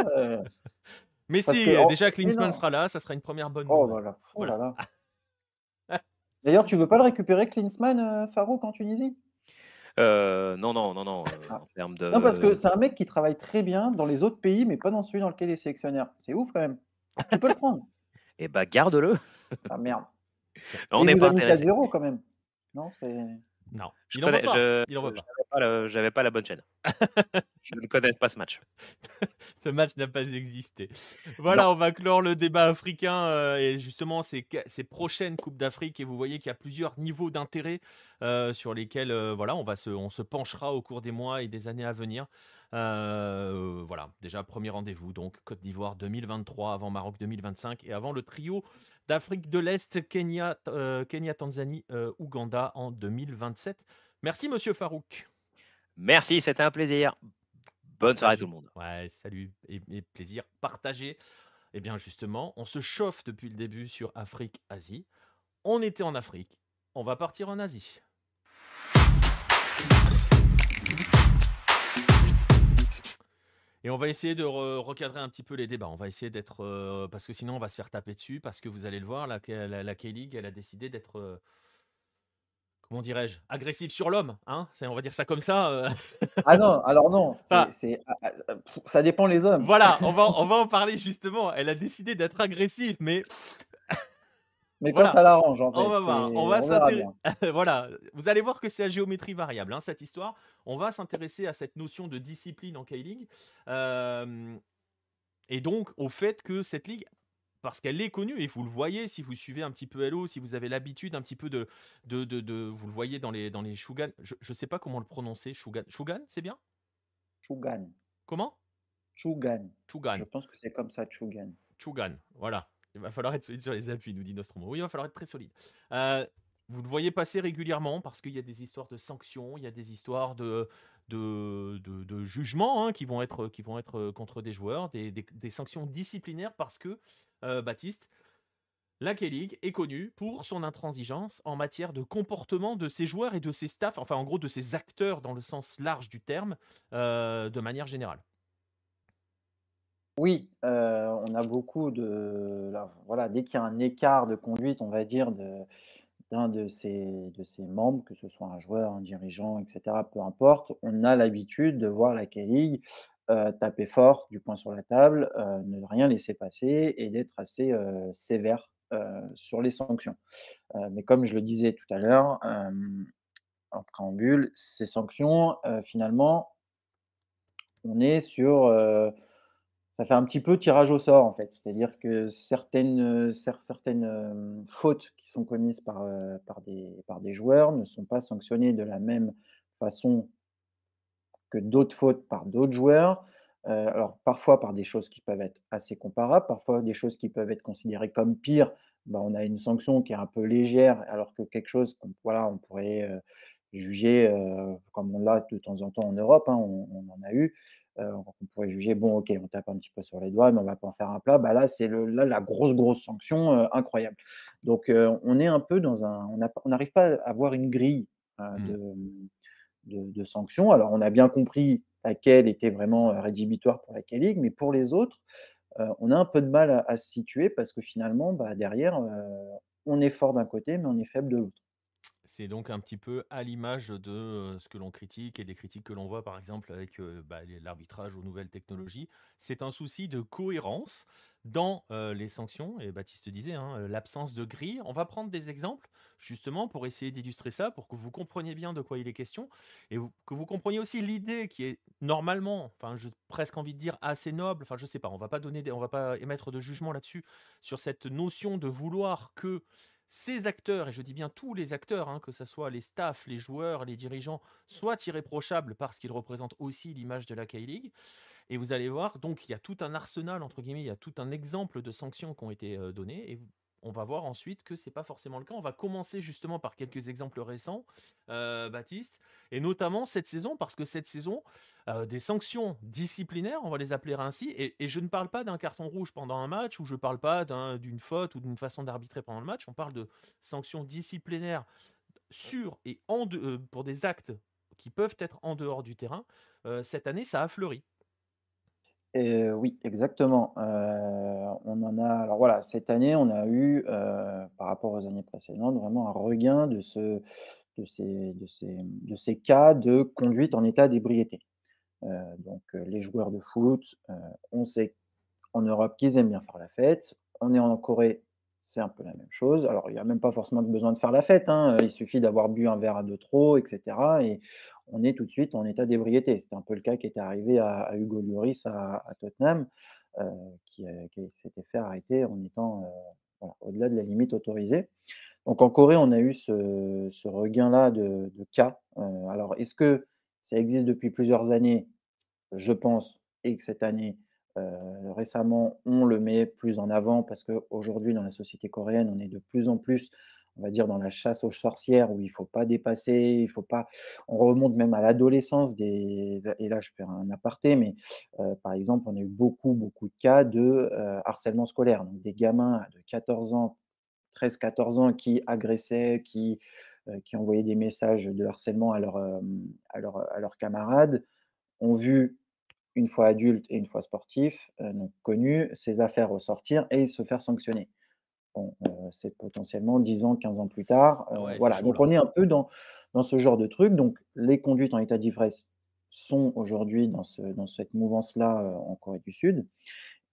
Mais parce si, que en déjà mais Klinsmann non. sera là, ça sera une première bonne Oh nouvelle. là là, oh Voilà. là là. D'ailleurs, tu veux pas le récupérer Klinsmann, Farouk, en Tunisie? Non, non, non, non, Ah. en termes Non, parce que de c'est un mec qui travaille très bien dans les autres pays, mais pas dans celui dans lequel il est sélectionneur. C'est ouf quand même. Tu peux le prendre. eh bah, garde-le. Ah merde. On Mais il n'est vous pas a mis intéressé. 4-0 quand même. Non, c'est Non, Je il en veut connais pas. Il en veut pas. j'avais pas la bonne chaîne. Je ne connais pas ce match. Ce match n'a pas existé. Non. Voilà, on va clore le débat africain et justement ces prochaines Coupes d'Afrique. Et vous voyez qu'il y a plusieurs niveaux d'intérêt sur lesquels voilà, on se penchera au cours des mois et des années à venir. Voilà, déjà premier rendez-vous, donc Côte d'Ivoire 2023 avant Maroc 2025 et avant le trio d'Afrique de l'Est, Kenya, Tanzanie, Ouganda en 2027. Merci Monsieur Farouk. Merci, c'était un plaisir. Bonne soirée tout Partagé. le monde. Ouais, salut et plaisir partagé. Eh bien justement, on se chauffe depuis le début sur Afrique-Asie. On était en Afrique, on va partir en Asie. Et on va essayer de recadrer un petit peu les débats. On va essayer d'être... parce que sinon on va se faire taper dessus, parce que vous allez le voir, la K-League, elle a décidé d'être... comment dirais-je, agressive sur l'homme, hein, on va dire ça comme ça. Ah non, alors non, Enfin, ça dépend les hommes. voilà, on va en parler justement. Elle a décidé d'être agressive, mais Mais quand voilà, ça l'arrange, en on fait, va voir. On va on verra s'intéresser. bien. Voilà, vous allez voir que c'est à géométrie variable, hein, cette histoire. On va s'intéresser à cette notion de discipline en K-League. Et donc au fait que cette ligue, parce qu'elle est connue, et vous le voyez si vous suivez un petit peu Hello, si vous avez l'habitude un petit peu vous le voyez dans les Shugan. Je ne sais pas comment le prononcer, Shugan. Shugan, c'est bien? Chugan, Comment? Chugan. Je Shugan. pense que c'est comme ça, Chugan. Chugan, voilà. Il va falloir être solide sur les appuis, nous dit Nostromo. Oui, il va falloir être très solide. Euh, vous le voyez passer régulièrement parce qu'il y a des histoires de sanctions, il y a des histoires de jugements hein, qui vont être contre des joueurs, des sanctions disciplinaires parce que, Baptiste, la K-League est connue pour son intransigeance en matière de comportement de ses joueurs et de ses staffs, enfin en gros de ses acteurs dans le sens large du terme, de manière générale. Oui, on a beaucoup de là, voilà, dès qu'il y a un écart de conduite, on va dire, d'un de ses membres, que ce soit un joueur, un dirigeant et cetera, peu importe, on a l'habitude de voir la K-League, taper fort, du poing sur la table, ne rien laisser passer et d'être assez, sévère, sur les sanctions. Mais comme je le disais tout à l'heure, en préambule, ces sanctions, finalement, on est sur, ça fait un petit peu tirage au sort, en fait. C'est-à-dire que certaines, fautes qui sont commises par des joueurs ne sont pas sanctionnées de la même façon que d'autres fautes par d'autres joueurs. Alors parfois par des choses qui peuvent être assez comparables, parfois des choses qui peuvent être considérées comme pires. Bah, on a une sanction qui est un peu légère, alors que quelque chose qu'on voilà, on pourrait, juger, comme on l'a de temps en temps en Europe, hein, on en a eu, on pourrait juger: «Bon OK, on tape un petit peu sur les doigts, mais on va pas en faire un plat». Bah, là, c'est la grosse, grosse sanction, incroyable. Donc on est un peu dans un on n'arrive pas à avoir une grille, Hmm. de sanctions. Alors, on a bien compris laquelle était vraiment, rédhibitoire pour la K-League, mais pour les autres, on a un peu de mal à se situer parce que finalement, bah, derrière, on est fort d'un côté, mais on est faible de l'autre. C'est donc un petit peu à l'image de ce que l'on critique et des critiques que l'on voit par exemple avec l'arbitrage aux nouvelles technologies. C'est un souci de cohérence dans les sanctions. Et Baptiste disait, hein, l'absence de grille. On va prendre des exemples justement pour essayer d'illustrer ça, pour que vous compreniez bien de quoi il est question et que vous compreniez aussi l'idée qui est normalement, enfin, j'ai presque envie de dire assez noble. Enfin, je sais pas, on va pas émettre de jugement là-dessus sur cette notion de vouloir que ces acteurs, et je dis bien tous les acteurs, hein, que ce soit les staffs, les joueurs, les dirigeants, soient irréprochables parce qu'ils représentent aussi l'image de la K-League. Et vous allez voir, donc il y a tout un arsenal, entre guillemets, il y a tout un exemple de sanctions qui ont été données. Et on va voir ensuite que c'est pas forcément le cas. On va commencer justement par quelques exemples récents, Baptiste, et notamment cette saison, parce que cette saison, des sanctions disciplinaires, on va les appeler ainsi, et je ne parle pas d'un carton rouge pendant un match, ou je ne parle pas d'une faute ou d'une façon d'arbitrer pendant le match, on parle de sanctions disciplinaires sur et pour des actes qui peuvent être en dehors du terrain. Cette année, ça a fleuri. Oui, exactement. On en a alors voilà, cette année, on a eu, par rapport aux années précédentes, vraiment un regain de ces cas de conduite en état d'ébriété. Donc les joueurs de foot, on sait en Europe qu'ils aiment bien faire la fête. On est en Corée, c'est un peu la même chose. Alors, il y a même pas forcément besoin de faire la fête, hein, il suffit d'avoir bu un verre de trop et cetera et on est tout de suite en état d'ébriété. C'était un peu le cas qui était arrivé à Hugo Lloris à Tottenham, heu, qui s'était fait arrêter en étant, voilà, au-delà de la limite autorisée. Donc en Corée, on a eu ce regain-là de cas. Alors est-ce que ça existe depuis plusieurs années? Je pense et que cette année, récemment, on le met plus en avant parce qu'aujourd'hui, dans la société coréenne, on est de plus en plus, on va dire, dans la chasse aux sorcières où il faut pas dépasser, il faut pas on remonte même à l'adolescence des et là, je fais un aparté, mais par exemple, on a eu beaucoup, beaucoup de cas de, harcèlement scolaire. Donc des gamins de 14 ans, 13-14 ans qui agressaient, qui envoyaient des messages de harcèlement à leurs camarades, ont vu une fois adulte et une fois sportif, donc connu, ces affaires ressortir et se faire sanctionner. Bon, c'est potentiellement 10 ans, 15 ans plus tard, Ouais, c'est voilà, chaud donc là. on est un peu dans ce genre de truc, donc les conduites en état d'ivresse sont aujourd'hui dans cette mouvance-là, en Corée du Sud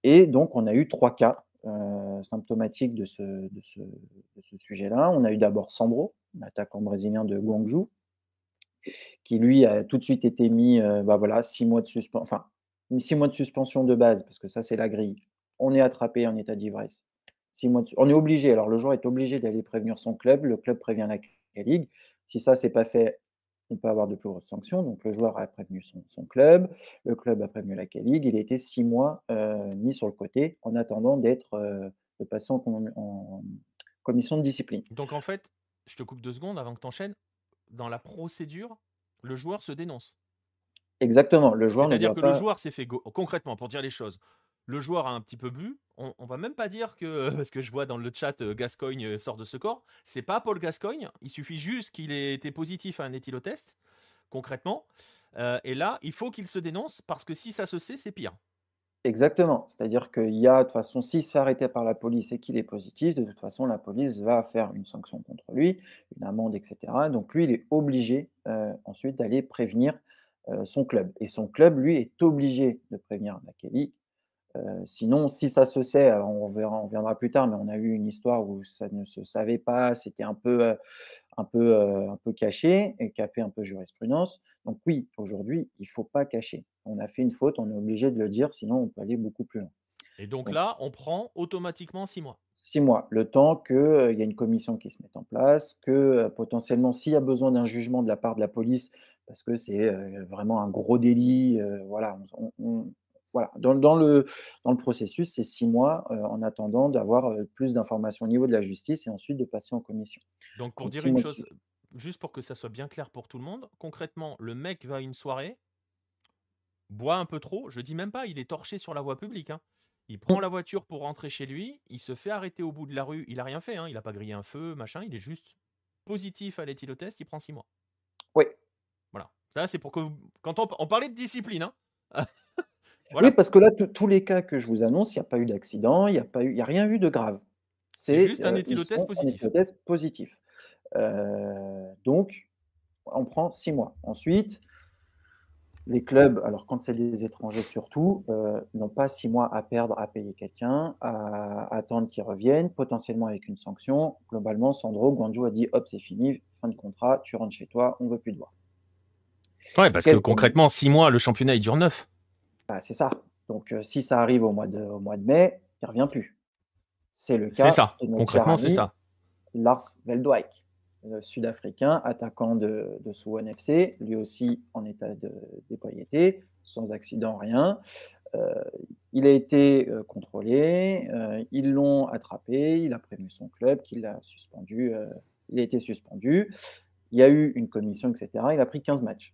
et donc on a eu 3 cas, symptomatiques de ce sujet-là. On a eu d'abord Sandro, l'attaquant brésilien de Gwangju, qui lui a tout de suite été mis, bah, voilà 6 mois de enfin 6 mois de suspension de base parce que ça c'est la grille. On est attrapé en état d'ivresse. 6 mois de on est obligé, alors le joueur est obligé d'aller prévenir son club, le club prévient la K-League. Si ça c'est pas fait, on peut avoir de plus grosses sanctions. Donc le joueur a prévenu son club, le club a prévenu la K-League, il a été 6 mois, mis sur le côté en attendant de passer en commission de discipline. Donc en fait, je te coupe 2 secondes avant que tu enchaînes. Dans la procédure, le joueur se dénonce. Exactement, le joueur ne C'est-à-dire doit que le pas joueur s'est fait concrètement, pour dire les choses, le joueur a un petit peu bu. On va même pas dire que, parce que je vois dans le chat Gascoigne sort de ce corps, c'est pas Paul Gascoigne. Il suffit juste qu'il ait été positif à un éthylotest, concrètement. Et là, il faut qu'il se dénonce parce que si ça se sait, c'est pire. Exactement. C'est-à-dire qu'il y a de toute façon, s'il se fait arrêter par la police et qu'il est positif, de toute façon, la police va faire une sanction contre lui, une amende et cetera. Donc lui, il est obligé, ensuite d'aller prévenir, son club et son club, lui, est obligé de prévenir la Kelly. Sinon, si ça se sait, alors on reviendra plus tard, mais on a eu une histoire où ça ne se savait pas, c'était un peu caché et qui a fait un peu jurisprudence. Donc oui, aujourd'hui, il ne faut pas cacher. On a fait une faute, on est obligé de le dire, sinon on peut aller beaucoup plus loin. Et donc Donc là, on prend automatiquement 6 mois. 6 mois, le temps qu'il y ait une commission qui se mette en place, que, potentiellement, s'il y a besoin d'un jugement de la part de la police, parce que c'est, vraiment un gros délit, voilà, voilà, dans le processus, c'est 6 mois, en attendant d'avoir, plus d'informations au niveau de la justice et ensuite de passer en commission. Donc pour Donc dire 6 une mois de chose, juste pour que ça soit bien clair pour tout le monde, concrètement, le mec va à une soirée, boit un peu trop, je dis même pas, il est torché sur la voie publique, hein. Il prend la voiture pour rentrer chez lui, il se fait arrêter au bout de la rue, il a rien fait, hein, il a pas grillé un feu, machin, il est juste positif à l'éthylotest, il prend 6 mois. Oui. Voilà. Ça, c'est pour que quand on parlait de discipline, hein. Oui, Voilà. parce que là, tous les cas que je vous annonce, il y a pas eu d'accident, il y a rien eu de grave. C'est juste un Ils éthylotest sont en positif. hypothèse positif. Donc, on prend 6 mois. Ensuite, les clubs, alors quand c'est des étrangers surtout, n'ont pas 6 mois à perdre à payer quelqu'un, à attendre qu'ils reviennent, potentiellement avec une sanction. Globalement, Sandro Guangzhou a dit: «Hop, c'est fini, fin de contrat, tu rentres chez toi, on ne veut plus de toi». Ouais, parce que Quel problème? concrètement, 6 mois, le championnat, il dure 9. Bah, c'est ça. Donc, si ça arrive au mois de mai, il ne revient plus. C'est le C'est cas ça. de notre cher Concrètement, c'est ami ça. Lars Veldwijk, sud-africain, attaquant de Suwon FC, lui aussi en état d'ébriété, sans accident, rien. Euh, il a été contrôlé, ils l'ont attrapé, il a prévenu son club qu'il a suspendu, il a été suspendu. Il y a eu une commission, etc. Il a pris 15 matchs.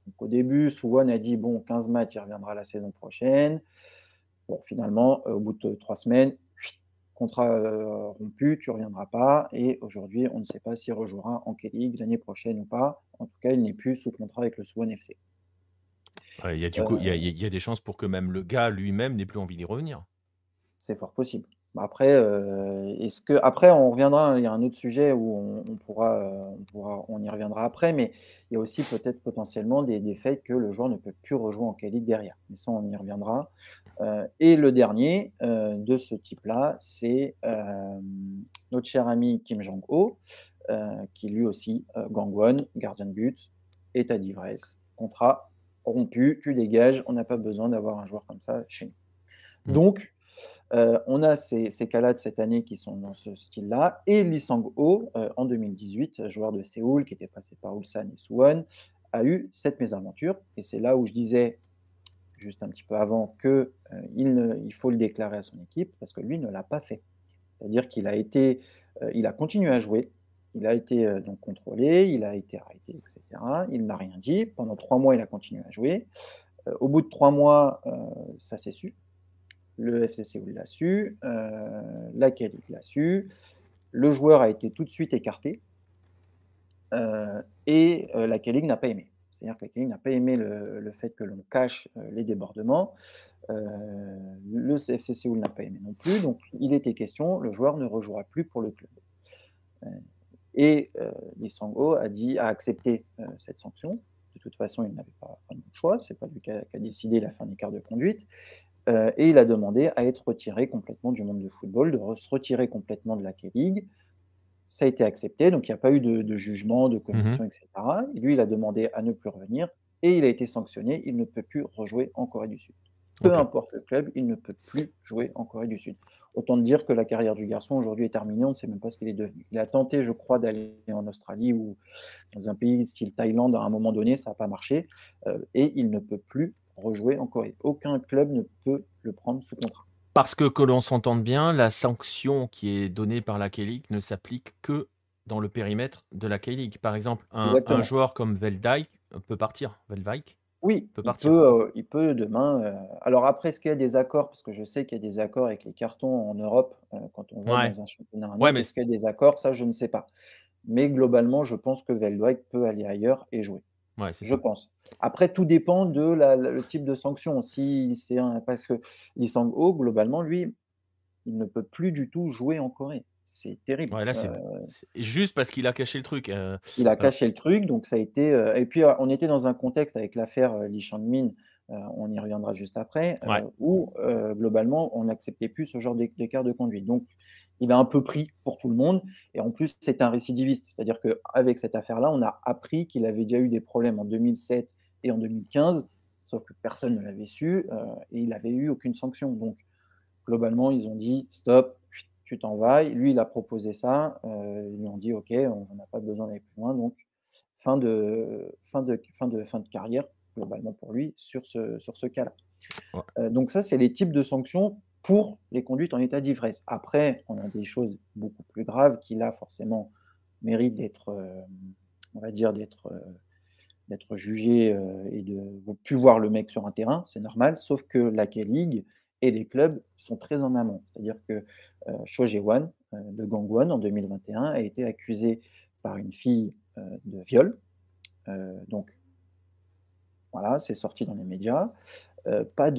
Donc, au début, Suwon a dit bon, 15 matchs, il reviendra la saison prochaine. Bon, finalement, au bout de 3 semaines, contrat rompu, tu ne reviendras pas. Et aujourd'hui, on ne sait pas s'il rejouera en K-League l'année prochaine ou pas. En tout cas, il n'est plus sous contrat avec le Suwon FC. Ouais, il y a du coup, Euh, il y a des chances pour que même le gars lui-même n'ait plus envie d'y revenir. C'est fort possible. Bah, après, après, on reviendra, hein, il y a un autre sujet où on y reviendra après, mais il y a aussi peut-être potentiellement des faits que le joueur ne peut plus rejouer en K-League derrière. Mais ça, on y reviendra. Et le dernier de ce type-là, c'est notre cher ami Kim Jong-ho, qui lui aussi, Gangwon, gardien de but, état d'ivresse, contrat rompu, tu dégages, on n'a pas besoin d'avoir un joueur comme ça chez nous. Mm. Donc, on a ces cas-là de cette année qui sont dans ce style-là. Et Lee Sang-ho, en 2018, joueur de Séoul qui était passé par Ulsan et Suwon, a eu cette mésaventure. Et c'est là où je disais, juste un petit peu avant, qu'il faut le déclarer à son équipe parce que lui ne l'a pas fait. C'est-à-dire il a continué à jouer. Il a été donc contrôlé, il a été arrêté, etc. Il n'a rien dit. Pendant 3 mois, il a continué à jouer. Au bout de 3 mois, ça s'est su. Le FC Séoul l'a su, la K-League l'a su, le joueur a été tout de suite écarté et la K-League n'a pas aimé. C'est-à-dire que la K-League n'a pas aimé le fait que l'on cache les débordements. Le FC Séoul n'a pas aimé non plus. Donc, il était question, le joueur ne rejouera plus pour le club. Et Lee Sang-ho a accepté cette sanction. De toute façon, il n'avait pas vraiment le choix. Ce n'est pas lui qui a décidé la fin des quarts de conduite. Et il a demandé à être retiré complètement du monde du football, de se retirer complètement de la K-League. Ça a été accepté, donc il n'y a pas eu de jugement, de Mhm. commission, etc. Et lui, il a demandé à ne plus revenir et il a été sanctionné. Il ne peut plus rejouer en Corée du Sud. Peu Ok. importe le club, il ne peut plus jouer en Corée du Sud. Autant dire que la carrière du garçon aujourd'hui est terminée, on ne sait même pas ce qu'il est devenu. Il a tenté, je crois, d'aller en Australie ou dans un pays style Thaïlande à un moment donné, ça n'a pas marché, et il ne peut plus rejouer en Corée. Aucun club ne peut le prendre sous contrat. Parce que l'on s'entende bien, la sanction qui est donnée par la K-League ne s'applique que dans le périmètre de la K-League. Par exemple, un Exactement. joueur comme Veldijk peut partir. Veldijk Oui, peut partir. il peut demain. Alors après, est-ce qu'il y a des accords? Parce que je sais qu'il y a des accords avec les cartons en Europe quand on va Ouais. dans un championnat à un Ouais, autre. mais Est-ce qu'il y a des accords? Ça, je ne sais pas. Mais globalement, je pense que Veldwijk peut aller ailleurs et jouer. ouais, c'est Je ça. pense. Après, tout dépend de le type de sanction. Si c'est parce que Lee Sang-ho, globalement, lui, il ne peut plus du tout jouer en Corée. C'est terrible. Ouais, là, c'est juste parce qu'il a caché le truc. Il a caché le truc, donc ça a été. Et puis, on était dans un contexte avec l'affaire Lee Chang-min, on y reviendra juste après, Ouais. où globalement, on n'acceptait plus ce genre d'écart de conduite. Donc, il a un peu pris pour tout le monde. Et en plus, c'est un récidiviste. C'est-à-dire qu'avec cette affaire-là, on a appris qu'il avait déjà eu des problèmes en 2007 et en 2015, sauf que personne ne l'avait su et il n'avait eu aucune sanction. Donc, globalement, ils ont dit stop, tu t'en vas. Lui, il a proposé ça. Ils lui ont dit ok, on n'a pas besoin d'aller plus loin. Donc, fin de carrière, globalement pour lui, sur ce cas-là. Ouais. Donc, ça, c'est les types de sanctions pour les conduites en état d'ivresse. Après, on a des choses beaucoup plus graves qui, là, forcément, méritent d'être, on va dire, d'être jugé et de ne plus voir le mec sur un terrain, c'est normal, sauf que la K-League et les clubs sont très en amont. C'est-à-dire que Cho Jae-won de Gangwon en 2021 a été accusé par une fille de viol. Donc voilà, c'est sorti dans les médias. Pas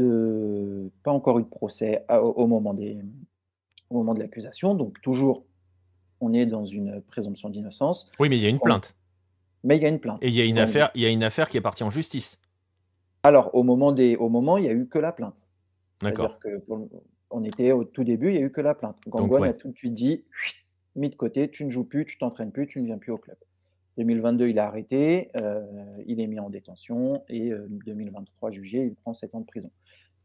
encore eu de procès au moment de l'accusation, donc toujours on est dans une présomption d'innocence. Oui, mais il y a une plainte. Mais il y a une plainte. Et il y a une Donc, affaire qui est partie en justice. alors, au moment, il n'y a eu que la plainte. D'accord. C'est-à-dire qu'on était au tout début, il n'y a eu que la plainte. Donc, Gangwon ouais. a tout de suite dit, mis de côté, tu ne joues plus, tu t'entraînes plus, tu ne viens plus au club. 2022, il a arrêté, il est mis en détention et 2023 jugé, il prend 7 ans de prison.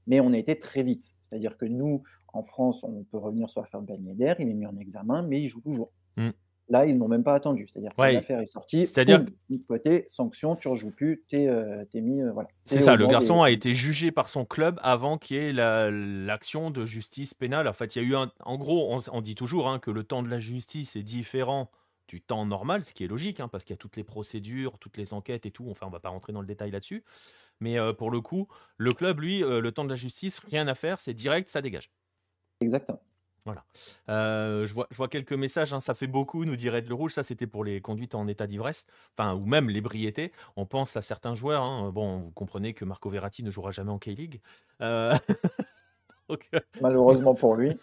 Mais on a été très vite. C'est-à-dire que nous, en France, on peut revenir sur l'affaire Ben Yedder, il est mis en examen, mais il joue toujours. Mm. Là, ils n'ont même pas attendu. C'est-à-dire que Ouais. l'affaire est sortie, C'est-à-dire boum, mis de côté, sanction, tu ne rejoues plus, t'es mis. Voilà. C'est T'es ça, au le banc garçon a des- été jugé par son club avant qu'il y ait l'action de justice pénale. En fait, il y a eu en gros, on dit toujours hein, que le temps de la justice est différent du temps normal, ce qui est logique, hein, parce qu'il y a toutes les procédures, toutes les enquêtes et tout. Enfin, on va pas rentrer dans le détail là-dessus. Mais pour le coup, le club, lui, le temps de la justice, rien à faire, c'est direct, ça dégage. Exactement. Voilà. Je vois quelques messages, hein, ça fait beaucoup, nous dit Red le Rouge. Ça, c'était pour les conduites en état d'ivresse, enfin, ou même l'ébriété. On pense à certains joueurs. Hein. Bon, vous comprenez que Marco Verratti ne jouera jamais en K-League. Donc, Malheureusement pour lui.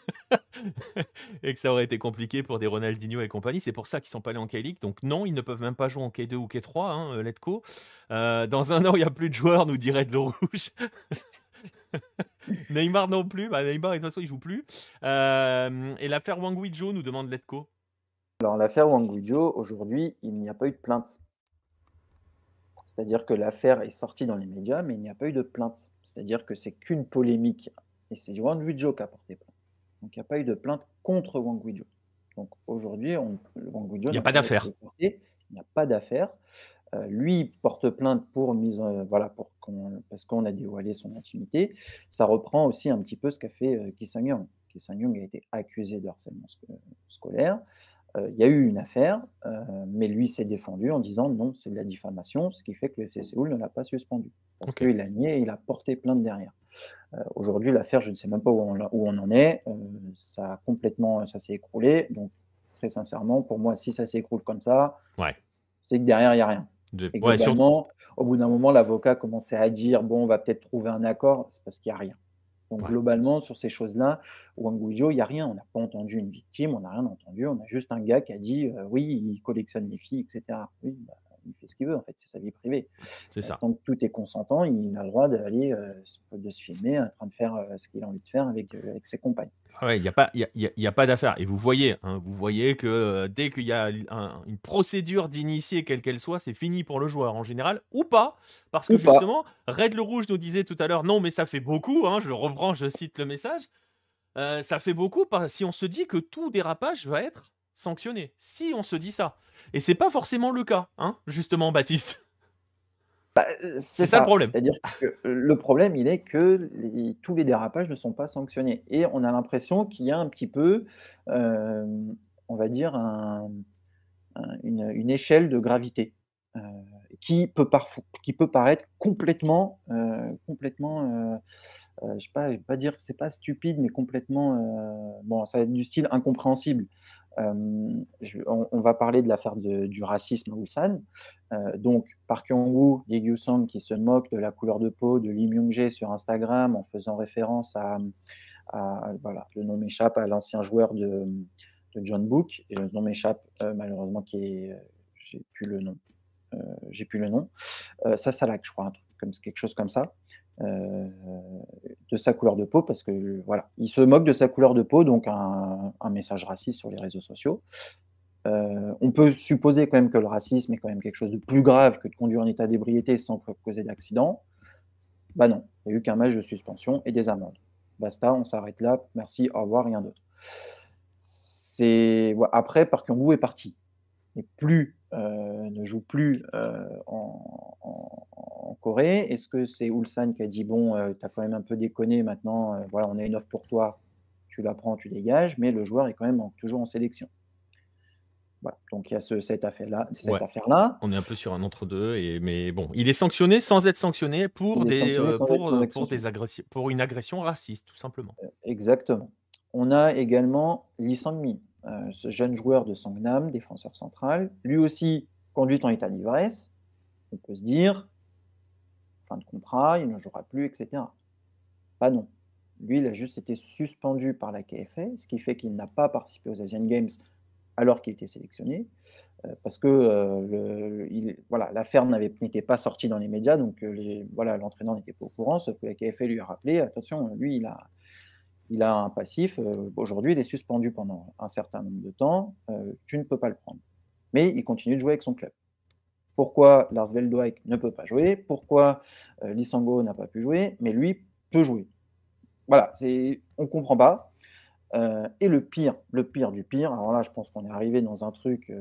et que ça aurait été compliqué pour des Ronaldinho et compagnie. C'est pour ça qu'ils ne sont pas allés en K-League. Donc, non, ils ne peuvent même pas jouer en K2 ou K3, hein, let's go. Dans un an, il n'y a plus de joueurs, nous dit Red le Rouge. Neymar non plus. Bah, Neymar, de toute façon, il joue plus. Et l'affaire Wang Weijia nous demande Letco. Alors, l'affaire Wang Weijia, aujourd'hui, il n'y a pas eu de plainte. C'est-à-dire que l'affaire est sortie dans les médias, mais il n'y a pas eu de plainte. C'est-à-dire que c'est qu'une polémique. Et c'est Wang Weijia qui a porté plainte. Donc, il n'y a pas eu de plainte contre Wang Weijia. Donc, aujourd'hui, Wang Weijia Il n'y a n'a pas d'affaire. Il n'y a pas d'affaire. Lui porte plainte pour parce qu'on a dévoilé son intimité. Ça reprend aussi un petit peu ce qu'a fait Ki Sang-young. Ki Sang-young a été accusé de harcèlement scolaire. Il y a eu une affaire, mais lui s'est défendu en disant non, c'est de la diffamation, ce qui fait que le FC Séoul ne l'a pas suspendu parce Ok. qu'il a nié et il a porté plainte derrière. Aujourd'hui, l'affaire, je ne sais même pas où on en est. Ça s'est écroulé. Donc, très sincèrement, pour moi, si ça s'écroule comme ça, Ouais. c'est que derrière, il n'y a rien. Et Ouais, globalement, au bout d'un moment, l'avocat commençait à dire bon, on va peut-être trouver un accord, c'est parce qu'il n'y a rien. Donc, Ouais. globalement, sur ces choses-là, Wang Weijia, il n'y a rien. On n'a pas entendu une victime, on n'a rien entendu. On a juste un gars qui a dit oui, il collectionne les filles, etc. Oui, bah, il fait ce qu'il veut, en fait, c'est sa vie privée. C'est ça. Tant que tout est consentant, il a le droit d'aller de se filmer en train de faire ce qu'il a envie de faire avec ses compagnes. Ouais, il n'y a pas d'affaire. Et vous voyez que dès qu'il y a une procédure d'initié, quelle qu'elle soit, c'est fini pour le joueur en général, ou pas. Parce que Ou pas. justement, Red le Rouge nous disait tout à l'heure, non, mais ça fait beaucoup, hein, je reprends, je cite le message, ça fait beaucoup si on se dit que tout dérapage va être sanctionné. Si on se dit ça. Et c'est pas forcément le cas, hein, justement, Baptiste. C'est ça le problème. C'est-à-dire que le problème, il est que tous les dérapages ne sont pas sanctionnés. Et on a l'impression qu'il y a un petit peu, on va dire, une échelle de gravité qui peut paraître complètement, je ne vais pas dire que c'est pas stupide, mais complètement, bon, ça va être du style incompréhensible. On va parler de l'affaire du racisme à Ulsan. Donc, Park Hyung-woo, Lee Gyu-sung qui se moque de la couleur de peau de Lee Myung-jae sur Instagram en faisant référence voilà, le nom m'échappe, à l'ancien joueur de John Book. Et le nom m'échappe malheureusement, j'ai plus le nom. Sasalak, je crois, quelque chose comme ça. De sa couleur de peau, parce que voilà, il se moque de sa couleur de peau, donc un message raciste sur les réseaux sociaux. On peut supposer quand même que le racisme est quand même quelque chose de plus grave que de conduire en état d'ébriété sans causer d'accident. Bah non, il n'y a eu qu'un match de suspension et des amendes. Basta, on s'arrête là, merci, au revoir, rien d'autre. Après, Park Hyung-woo est parti. Ne joue plus en Corée. Est-ce que c'est Ulsan qui a dit bon, tu as quand même un peu déconné maintenant, voilà, on a une offre pour toi, tu la prends, tu dégages, mais le joueur est quand même toujours en sélection. Voilà. Donc il y a cette affaire-là. On est un peu sur un entre-deux, mais bon, il est sanctionné sans être sanctionné pour une agression raciste, tout simplement. Exactement. On a également Lee Sang-mi, ce jeune joueur de Songnam, défenseur central, lui aussi conduite en état d'ivresse. On peut se dire, fin de contrat, il ne jouera plus, etc. Pas non. Lui, il a juste été suspendu par la KFA, ce qui fait qu'il n'a pas participé aux Asian Games alors qu'il était sélectionné, parce que voilà, l'affaire n'était pas sortie dans les médias, donc voilà, l'entraîneur n'était pas au courant, sauf que la KFL lui a rappelé, attention, lui, il a un passif, aujourd'hui, il est suspendu pendant un certain nombre de temps, tu ne peux pas le prendre. Mais il continue de jouer avec son club. Pourquoi Lars Veldwijk ne peut pas jouer? Pourquoi Lee Sang-ho n'a pas pu jouer? Mais lui peut jouer. Voilà, on ne comprend pas. Et le pire du pire, alors là, je pense qu'on est arrivé dans un truc, Lee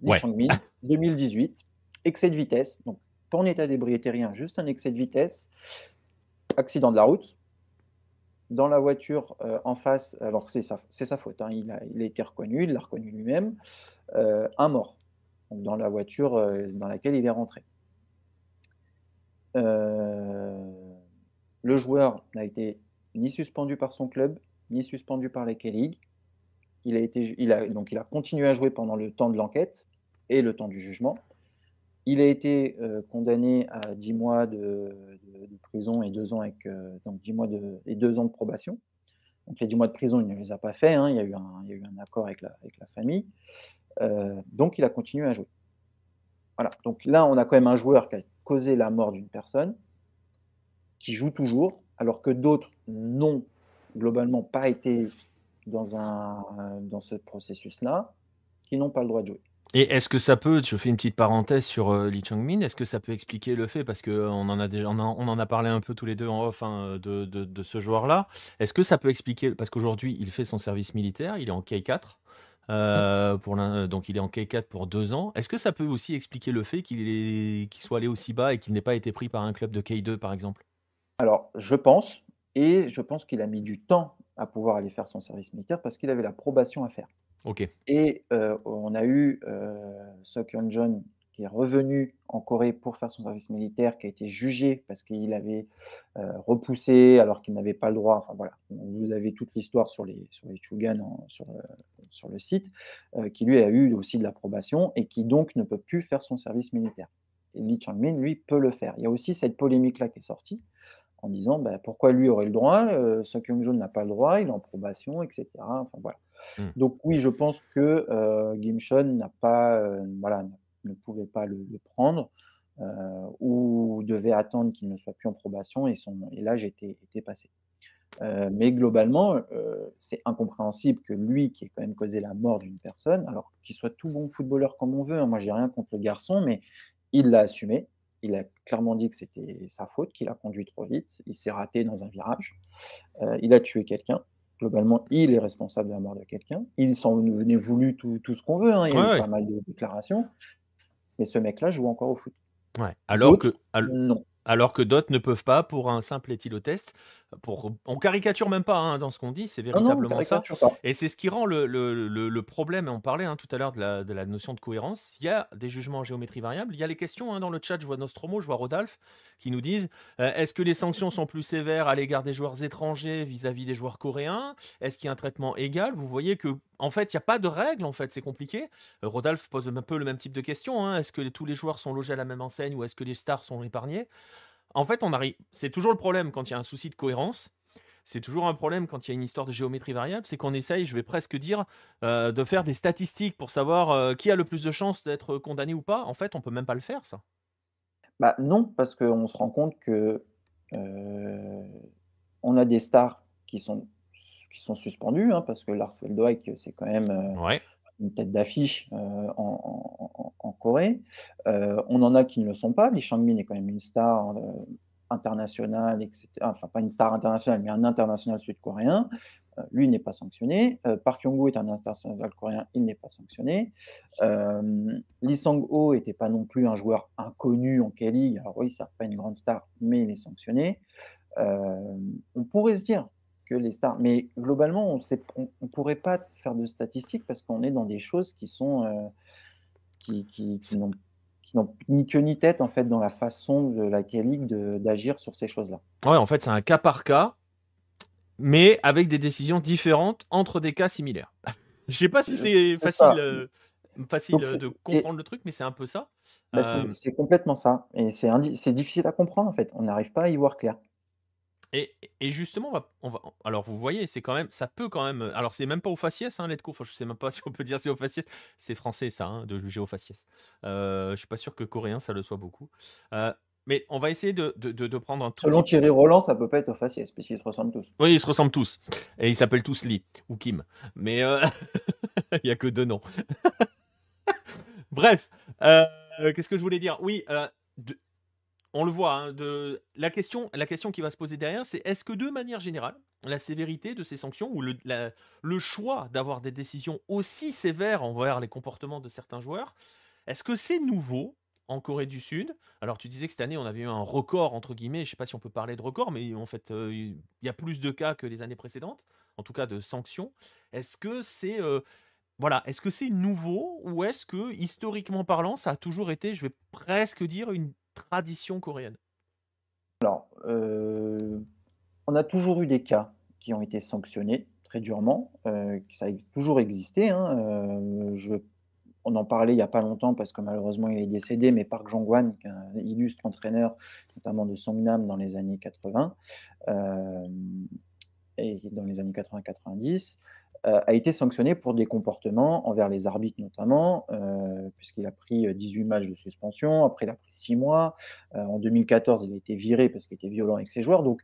Ouais. Chang-min, 2018, excès de vitesse, donc pas en état d'ébriété, rien, juste un excès de vitesse, accident de la route. Dans la voiture en face, alors c'est sa faute, hein, il a été reconnu, il l'a reconnu lui-même, un mort donc dans la voiture dans laquelle il est rentré. Le joueur n'a été ni suspendu par son club, ni suspendu par la K-League. Il a continué à jouer pendant le temps de l'enquête et le temps du jugement. Il a été condamné à 10 mois de prison et 2 ans donc 10 mois et 2 ans de probation. Donc les 10 mois de prison, il ne les a pas fait, hein, il y a eu un accord avec la famille. Donc il a continué à jouer. Voilà. Donc là, on a quand même un joueur qui a causé la mort d'une personne, qui joue toujours, alors que d'autres n'ont globalement pas été dans ce processus-là, qui n'ont pas le droit de jouer. Et est-ce que ça peut, je fais une petite parenthèse sur Lee Chang-min, est-ce que ça peut expliquer le fait, parce qu'on en a parlé un peu tous les deux en off, hein, de ce joueur-là, est-ce que ça peut expliquer, parce qu'aujourd'hui il fait son service militaire, il est en K4, donc il est en K4 pour 2 ans, est-ce que ça peut aussi expliquer le fait qu'il soit allé aussi bas et qu'il n'ait pas été pris par un club de K2 par exemple? Alors, je pense qu'il a mis du temps à pouvoir aller faire son service militaire parce qu'il avait la probation à faire. Ok. Et on a eu Sok Yeon-jeon qui est revenu en Corée pour faire son service militaire, qui a été jugé parce qu'il avait repoussé alors qu'il n'avait pas le droit. Enfin voilà, vous avez toute l'histoire sur les Chugan sur le site, qui lui a eu aussi de l'approbation et qui donc ne peut plus faire son service militaire. Et Lee Chang-min, lui, peut le faire. Il y a aussi cette polémique-là qui est sortie en disant pourquoi lui aurait le droit, Sok Yeon-jeon n'a pas le droit, il est en probation, etc. Enfin voilà. Donc oui, je pense que Gimchon ne pouvait pas le prendre ou devait attendre qu'il ne soit plus en probation et l'âge était passé. Mais globalement, c'est incompréhensible que lui, qui ait quand même causé la mort d'une personne, alors qu'il soit tout bon footballeur comme on veut, hein, moi j'ai rien contre le garçon, mais il l'a assumé. Il a clairement dit que c'était sa faute, qu'il a conduit trop vite, il s'est raté dans un virage, il a tué quelqu'un. Globalement, il est responsable de la mort de quelqu'un. Il s'en venait voulu tout ce qu'on veut, hein, il y a eu pas mal de déclarations, mais ce mec-là joue encore au foot. Ouais. Non. Alors que d'autres ne peuvent pas pour un simple éthylotest. On caricature même pas hein, dans ce qu'on dit, c'est véritablement ça. Et c'est ce qui rend le problème, et on parlait hein, tout à l'heure de la notion de cohérence, il y a des jugements en géométrie variable, il y a les questions hein, dans le chat, je vois Nostromo, je vois Rodolphe, qui nous disent est-ce que les sanctions sont plus sévères à l'égard des joueurs étrangers vis-à-vis des joueurs coréens? Est-ce qu'il y a un traitement égal? Vous voyez que en fait, il n'y a pas de règles, en fait, c'est compliqué. Rodolphe pose un peu le même type de question. Hein. Est-ce que tous les joueurs sont logés à la même enseigne ou est-ce que les stars sont épargnés? En fait, c'est toujours le problème quand il y a un souci de cohérence. C'est toujours un problème quand il y a une histoire de géométrie variable, c'est qu'on essaye, je vais presque dire, de faire des statistiques pour savoir qui a le plus de chances d'être condamné ou pas. En fait, on peut même pas le faire, ça. Non, parce qu'on se rend compte que on a des stars qui sont suspendues, hein, parce que Lars Veldwijk, c'est quand même une tête d'affiche en Corée. On en a qui ne le sont pas. Lee Chang-min est quand même une star internationale, etc. Enfin, pas une star internationale, mais un international sud-coréen. Lui n'est pas sanctionné. Park Yong-woo est un international coréen, il n'est pas sanctionné. Lee Sang-ho n'était pas non plus un joueur inconnu en K-League. Alors oui, ça n'est pas une grande star, mais il est sanctionné. On pourrait se dire que les stars, mais globalement, on ne pourrait pas faire de statistiques parce qu'on est dans des choses qui sont qui n'ont ni queue ni tête en fait dans la façon de la K-League d'agir sur ces choses-là. Ouais, en fait, c'est un cas par cas, mais avec des décisions différentes entre des cas similaires. Je sais pas si c'est facile de comprendre le truc, mais c'est un peu ça. C'est complètement ça, et c'est difficile à comprendre en fait. On n'arrive pas à y voir clair. Et justement, alors vous voyez, c'est quand même, ça peut quand même. Alors c'est même pas au faciès, hein, let's go. Enfin, je sais même pas si on peut dire c'est au faciès. C'est français ça, hein, de juger au faciès. Je suis pas sûr que coréen ça le soit beaucoup. Mais on va essayer de prendre un tout Selon petit. Thierry Roland, ça peut pas être au faciès, puisqu'ils se ressemblent tous. Oui, ils se ressemblent tous. Et ils s'appellent tous Lee ou Kim. Mais il y a que deux noms. Bref, qu'est-ce que je voulais dire? Oui, on le voit, hein, la question qui va se poser derrière, c'est est-ce que de manière générale, la sévérité de ces sanctions ou le choix d'avoir des décisions aussi sévères envers les comportements de certains joueurs, est-ce que c'est nouveau en Corée du Sud? Alors tu disais que cette année on avait eu un record entre guillemets, je ne sais pas si on peut parler de record, mais en fait il y a plus de cas que les années précédentes, en tout cas de sanctions. Est-ce que c'est voilà, est-ce que c'est nouveau ou est-ce que, historiquement parlant, ça a toujours été, je vais presque dire, une tradition coréenne? Alors, on a toujours eu des cas qui ont été sanctionnés très durement, ça a toujours existé, hein, on en parlait il y a pas longtemps parce que malheureusement il est décédé, mais Park Jong-hwan, qui est un illustre entraîneur, notamment de Songnam dans les années 80, hem et dans les années 80-90, a été sanctionné pour des comportements envers les arbitres notamment, puisqu'il a pris 18 matchs de suspension. Après, il a pris 6 mois. En 2014, il a été viré parce qu'il était violent avec ses joueurs. Donc,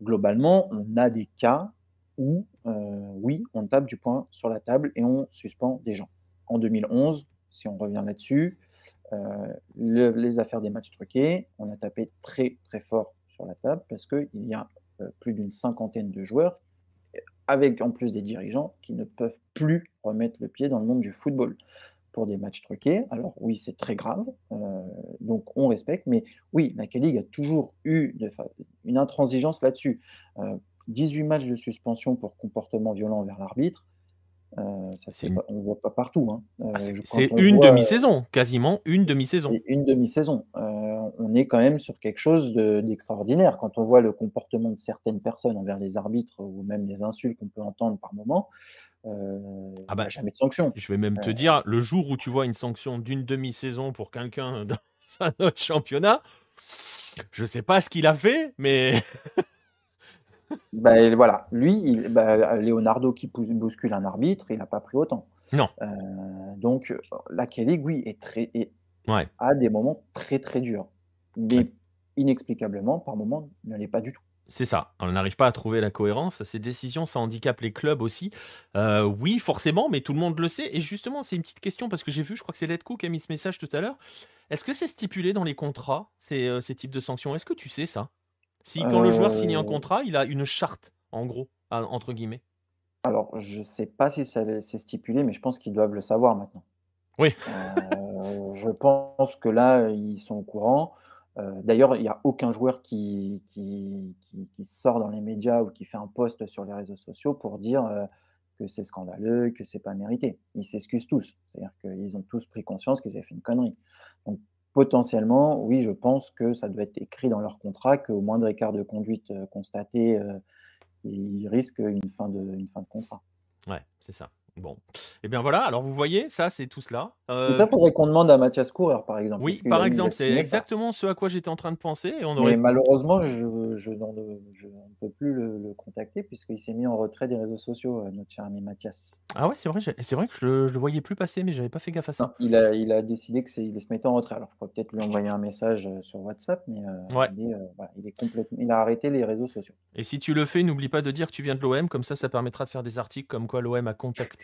globalement, on a des cas où, oui, on tape du poing sur la table et on suspend des gens. En 2011, si on revient là-dessus, les affaires des matchs truqués, on a tapé très, très fort sur la table parce qu'il y a plus d'une cinquantaine de joueurs, avec en plus des dirigeants, qui ne peuvent plus remettre le pied dans le monde du football pour des matchs truqués. Alors oui, c'est très grave, donc on respecte, mais oui, la K-League a toujours eu une intransigeance là-dessus. 18 matchs de suspension pour comportement violent envers l'arbitre, ça C'est c'est une, pas, on ne voit pas partout, hein. Quand c'est on une voit demi-saison, quasiment une demi-saison. c'est une demi-saison. On est quand même sur quelque chose d'extraordinaire. Quand on voit le comportement de certaines personnes envers les arbitres ou même les insultes qu'on peut entendre par moment, Ah il n'y bah, a jamais de sanction. je vais même Euh, te dire, le jour où tu vois une sanction d'une demi-saison pour quelqu'un dans un autre championnat, je sais pas ce qu'il a fait, mais Bah, voilà, lui, Leonardo qui bouscule un arbitre, il n'a pas pris autant. non. Euh, donc, la K-League, oui, Ouais. a des moments très très durs, Ouais. mais inexplicablement, par moments, ne l'est pas du tout. C'est ça, on n'arrive pas à trouver la cohérence. Ces décisions, ça handicape les clubs aussi. Oui, forcément, mais tout le monde le sait. Et justement, c'est une petite question parce que j'ai vu, je crois que c'est Letco qui a mis ce message tout à l'heure. Est-ce que c'est stipulé dans les contrats, ces types de sanctions? Est-ce que tu sais ça? Si quand le joueur signe un Euh, contrat, il a une charte, en gros, entre guillemets. alors, je ne sais pas si c'est stipulé, mais je pense qu'ils doivent le savoir maintenant. Oui, Je pense que là, ils sont au courant. D'ailleurs, il n'y a aucun joueur qui sort dans les médias ou qui fait un post sur les réseaux sociaux pour dire, que c'est scandaleux, que c'est pas mérité. Ils s'excusent tous. C'est-à-dire qu'ils ont tous pris conscience qu'ils avaient fait une connerie. Donc potentiellement, oui, je pense que ça doit être écrit dans leur contrat qu'au moindre écart de conduite, constaté, ils risquent une fin de contrat. ouais, c'est ça. Bon. Eh bien voilà, alors vous voyez, ça, c'est tout cela. Mais ça, faudrait qu'on demande à Mathias Coureur, par exemple, parce Oui, qu'il par il a exemple, c'est signé ça. exactement ce à quoi j'étais en train de penser et on Mais aurait. malheureusement, je ne peux plus le contacter puisqu'il s'est mis en retrait des réseaux sociaux, notre cher ami Mathias. Ah ouais, c'est vrai, c'est vrai que je le voyais plus passer, mais j'avais pas fait gaffe à ça. Non, il a décidé il se mettait en retrait. Alors, il faudrait peut-être lui envoyer un message sur WhatsApp, mais Ouais. voilà, il a arrêté les réseaux sociaux. Et si tu le fais, n'oublie pas de dire que tu viens de l'OM, comme ça permettra de faire des articles comme quoi l'OM a contacté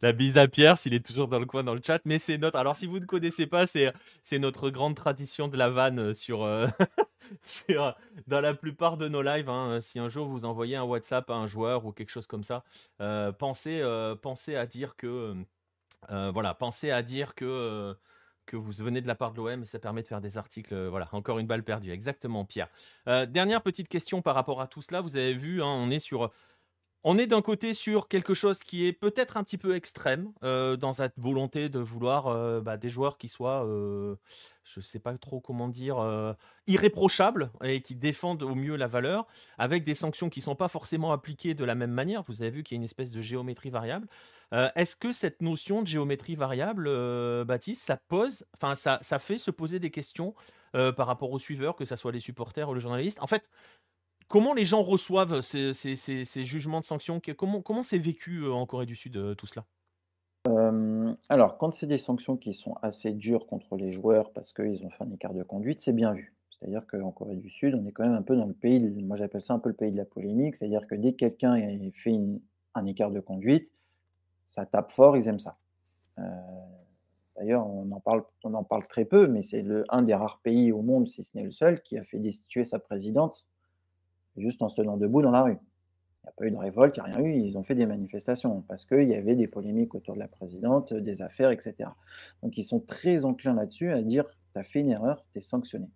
la bise à Pierre, s'il est toujours dans le coin dans le chat. Mais c'est notre. Alors, si vous ne connaissez pas, c'est notre grande tradition de la vanne dans la plupart de nos lives. Hein. Si un jour vous envoyez un WhatsApp à un joueur ou quelque chose comme ça, pensez à dire que. Voilà, pensez à dire que vous venez de la part de l'OM, ça permet de faire des articles. Voilà, encore une balle perdue. Exactement, Pierre. Dernière petite question par rapport à tout cela. Vous avez vu, hein, on est sur On est d'un côté sur quelque chose qui est peut-être un petit peu extrême, dans cette volonté de vouloir, des joueurs qui soient, je sais pas trop comment dire, irréprochables et qui défendent au mieux la valeur, avec des sanctions qui sont pas forcément appliquées de la même manière. Vous avez vu qu'il y a une espèce de géométrie variable. Est-ce que cette notion de géométrie variable, Baptiste, ça fait se poser des questions, par rapport aux suiveurs, que ça soit les supporters ou les journalistes? En fait, comment les gens reçoivent ces jugements de sanctions? Comment c'est vécu, en Corée du Sud, tout cela? Alors quand c'est des sanctions qui sont assez dures contre les joueurs parce qu'ils ont fait un écart de conduite, c'est bien vu. C'est-à-dire qu'en Corée du Sud, on est quand même un peu dans le pays moi j'appelle ça un peu le pays de la polémique, c'est-à-dire que dès que quelqu'un a fait un écart de conduite, ça tape fort, ils aiment ça. Heu, D'ailleurs on en parle très peu, mais c'est un des rares pays au monde, si ce n'est le seul, qui a fait destituer sa présidente juste en se tenant debout dans la rue. Il n'y a pas eu de révolte, il n'y a rien eu, ils ont fait des manifestations parce qu'il y avait des polémiques autour de la présidente, des affaires, et cetera. Donc ils sont très enclins là-dessus à dire: «Tu as fait une erreur, tu es sanctionné».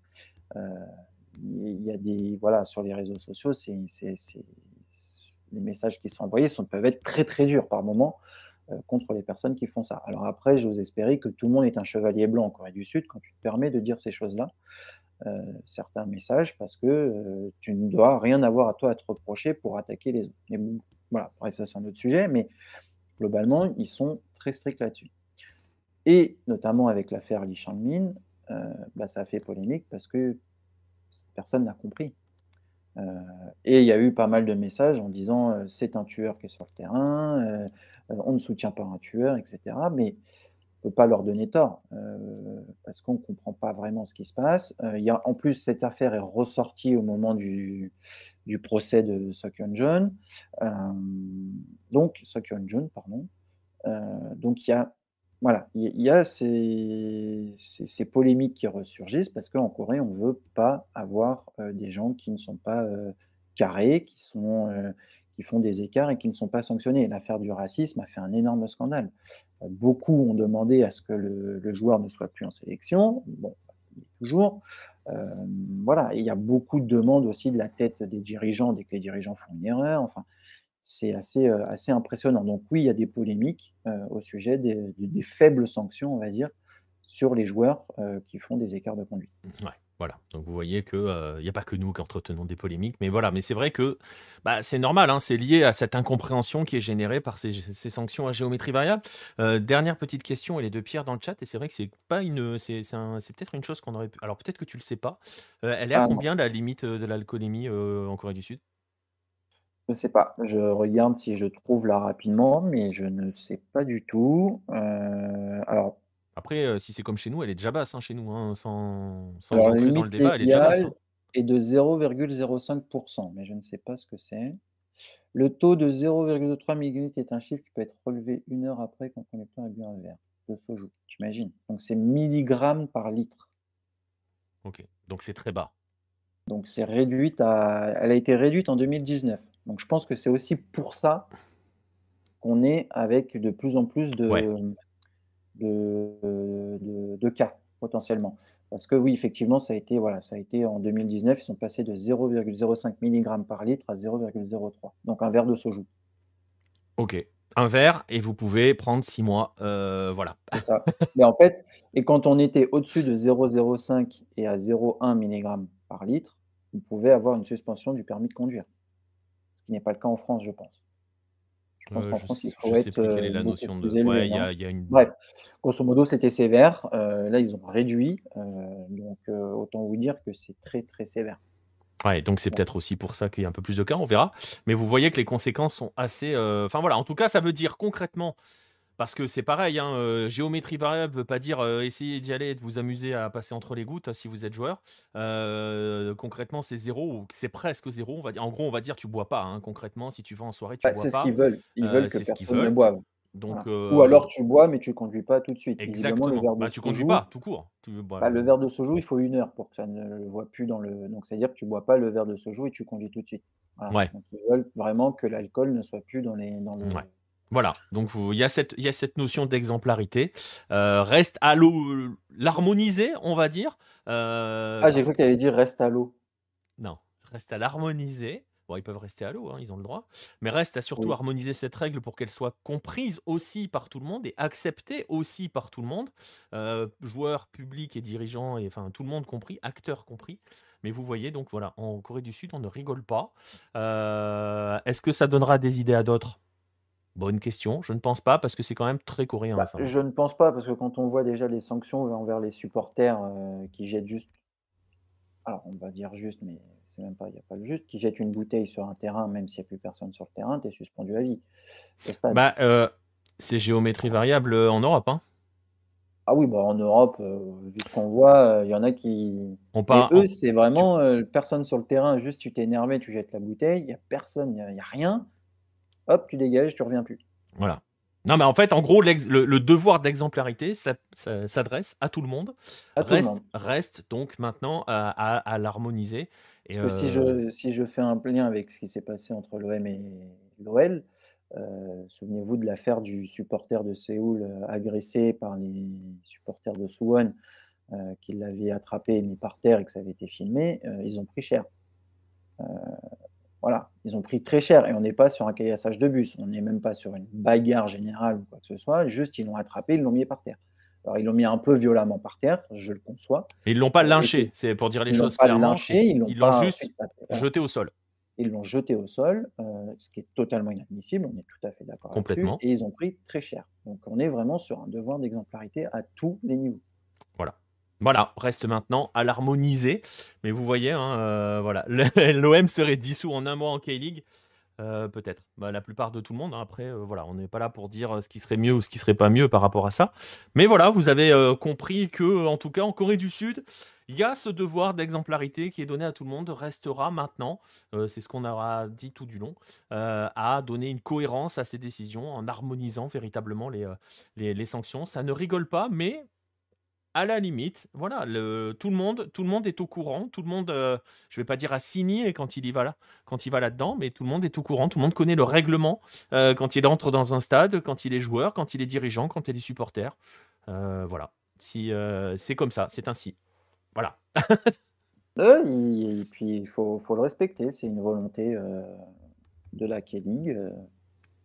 Heu, il y a des voilà, sur les réseaux sociaux, les messages qui sont envoyés peuvent être très, très durs par moments, contre les personnes qui font ça. Alors après, j'ose espérer que tout le monde est un chevalier blanc en Corée du Sud quand tu te permets de dire ces choses-là, certains messages parce que, tu ne dois rien avoir à toi à te reprocher pour attaquer les autres. Mais bon, voilà, bref, ça c'est un autre sujet, mais globalement, ils sont très stricts là-dessus et notamment avec l'affaire Lee Chang-min, ça a fait polémique parce que personne n'a compris, heu et il y a eu pas mal de messages en disant, «C'est un tueur qui est sur le terrain, on ne soutient pas un tueur» et cetera, mais peut pas leur donner tort, parce qu'on ne comprend pas vraiment ce qui se passe. Il y a en plus cette affaire est ressortie au moment du procès de Seok-Yeon-jeon, donc Seok-Yeon-joon, pardon. Donc il y a voilà, il y a ces polémiques qui ressurgissent parce qu'en Corée, on ne veut pas avoir, des gens qui ne sont pas, carrés, qui font des écarts et qui ne sont pas sanctionnés. L'affaire du racisme a fait un énorme scandale. Beaucoup ont demandé à ce que le joueur ne soit plus en sélection. Bon, il est toujours. Voilà, et il y a beaucoup de demandes aussi de la tête des dirigeants dès que les dirigeants font une erreur. Enfin, c'est assez impressionnant. Donc oui, il y a des polémiques, au sujet des faibles sanctions, on va dire, sur les joueurs, qui font des écarts de conduite. Ouais, voilà. Donc vous voyez que, il y a pas que nous qui entretenons des polémiques, mais voilà. Mais c'est vrai que, c'est normal, hein, c'est lié à cette incompréhension qui est générée par ces sanctions à géométrie variable. Dernière petite question, elle est de Pierre dans le chat et c'est vrai que c'est pas une, c'est peut-être une chose qu'on aurait pu alors peut-être que tu le sais pas. Elle est à Ah non, combien la limite, de l'alcoolémie, en Corée du Sud? je ne sais pas. Je regarde si je trouve là rapidement, mais je ne sais pas du tout. Alors Après, si c'est comme chez nous, elle est déjà basse, hein, chez nous, hein, sans alors la entrer dans le limite débat, elle est déjà basse, légale hein. est de 0,05, mais je ne sais pas ce que c'est. Le taux de 0,3 millilitres est un chiffre qui peut être relevé 1 heure après qu'un conducteur ait bu un verre de soju. Tu imagines? Donc c'est milligrammes par litre. OK, donc c'est très bas. Donc elle a été réduite en 2019. Donc je pense que c'est aussi pour ça qu'on est avec de plus en plus Ouais. de cas potentiellement. Parce que oui, effectivement, ça a été en 2019, ils sont passés de 0,05 milligrammes par litre à 0,03. Donc un verre de soju, OK. Un verre et vous pouvez prendre 6 mois, voilà. c'est ça. Mais en fait et quand on était au-dessus de 0,05 et à 0,1 milligrammes par litre, on pouvait avoir une suspension du permis de conduire, ce qui n'est pas le cas en France, je pense. Je pense qu'en France, il Je faut sais être, plus quelle est la beaucoup notion plus de élevé, ouais, non? il y a une Bref, grosso modo, c'était sévère, là, ils ont réduit, donc autant vous dire que c'est très, très sévère. ouais, donc c'est Bon, peut-être aussi pour ça qu'il y a un peu plus de cas, on verra. Mais vous voyez que les conséquences sont assez, enfin voilà, en tout cas, ça veut dire concrètement parce que c'est pareil, hein, géométrie variable veut pas dire, essayez d'y aller et de vous amuser à passer entre les gouttes, si vous êtes joueur. Concrètement, c'est zéro ou c'est presque zéro. On va dire en gros, on va dire: «Tu bois pas», hein, concrètement, si tu vas en soirée, tu bah, bois c'est ce pas. qu'ils veulent. Ils veulent que C'est ce qu'ils personne ne veulent. boive, Donc voilà. Ou alors tu bois, mais tu conduis pas tout de suite. Visiblement, le exactement. verre de Bah, tu conduis soju pas, tout court. Tu bah, bah, le verre de soju, il faut 1 heure pour que ça ne le voie plus dans le donc c'est-à-dire que tu bois pas le verre de soju et tu conduis tout de suite. Voilà, ouais. donc ils veulent vraiment que l'alcool ne soit plus dans le Ouais. Voilà, donc il y a cette notion d'exemplarité. Reste à l'harmoniser, on va dire, ah, j'ai parce cru que que tu allais dire: «Reste à l'eau». non, reste à l'harmoniser, Bon, ils peuvent rester à l'eau, hein, ils ont le droit. Mais reste à surtout Oui. harmoniser cette règle pour qu'elle soit comprise aussi par tout le monde et acceptée aussi par tout le monde, joueurs, publics et dirigeants, et enfin tout le monde compris, acteurs compris. Mais vous voyez, donc voilà, en Corée du Sud, on ne rigole pas. Est-ce que ça donnera des idées à d'autres? Bonne question. Je ne pense pas parce que c'est quand même très coréen, Bah, ça, hein. je ne pense pas, parce que quand on voit déjà les sanctions envers les supporters, qui jettent juste, alors on va dire juste, mais c'est même pas, il y a pas le juste, qui jettent une bouteille sur un terrain, même s'il y a plus personne sur le terrain, tu es suspendu à vie, au stade. Bah, c'est géométrie variable en Europe, hein. Ah oui, bah, en Europe, vu ce qu'on voit, il y en a qui, On mais part, eux, c'est tu- vraiment, personne sur le terrain, juste tu t'es énervé, tu jettes la bouteille, il y a personne, il y a rien, hop, tu dégages, tu reviens plus. Voilà. Non, mais en fait, en gros, le devoir d'exemplarité s'adresse à tout le monde. À tout le monde. Reste donc maintenant à l'harmoniser. Et Parce que si je fais un lien avec ce qui s'est passé entre l'OM et l'OL, souvenez-vous de l'affaire du supporter de Séoul, agressé par les supporters de Suwon, qui l'avaient attrapé et mis par terre et que ça avait été filmé, ils ont pris cher. Voilà, ils ont pris très cher, et on n'est pas sur un caillassage de bus, on n'est même pas sur une bagarre générale ou quoi que ce soit, juste ils l'ont attrapé, ils l'ont mis par terre. Alors ils l'ont mis un peu violemment par terre, je le conçois, ils l'ont pas et lynché. c'est, C'est pour dire les ils l'ont choses pas clairement. lynché, ils l'ont Ils l'ont pas juste ensuite tapé, voilà. jeté au sol. Ils l'ont jeté au sol, ce qui est totalement inadmissible, on est tout à fait d'accord là-dessus, Complètement. et ils ont pris très cher. Donc on est vraiment sur un devoir d'exemplarité à tous les niveaux. Voilà. Voilà, reste maintenant à l'harmoniser. Mais vous voyez, hein, voilà, l'OM serait dissous en un mois en K-League. Peut-être. Bah, la plupart de tout le monde, hein. Après, voilà, on n'est pas là pour dire ce qui serait mieux ou ce qui serait pas mieux par rapport à ça. Mais voilà, vous avez compris que, en tout cas, en Corée du Sud, il y a ce devoir d'exemplarité qui est donné à tout le monde, restera maintenant, c'est ce qu'on aura dit tout du long, à donner une cohérence à ces décisions en harmonisant véritablement les sanctions. Ça ne rigole pas, mais à la limite, voilà, tout le monde est au courant, tout le monde, je vais pas dire a signé quand il y va là, quand il va là-dedans, mais tout le monde est au courant, tout le monde connaît le règlement quand il entre dans un stade, quand il est joueur, quand il est dirigeant, quand il est supporter. Voilà, si c'est comme ça, c'est ainsi. Voilà. Et puis il faut le respecter, c'est une volonté, de la K-League,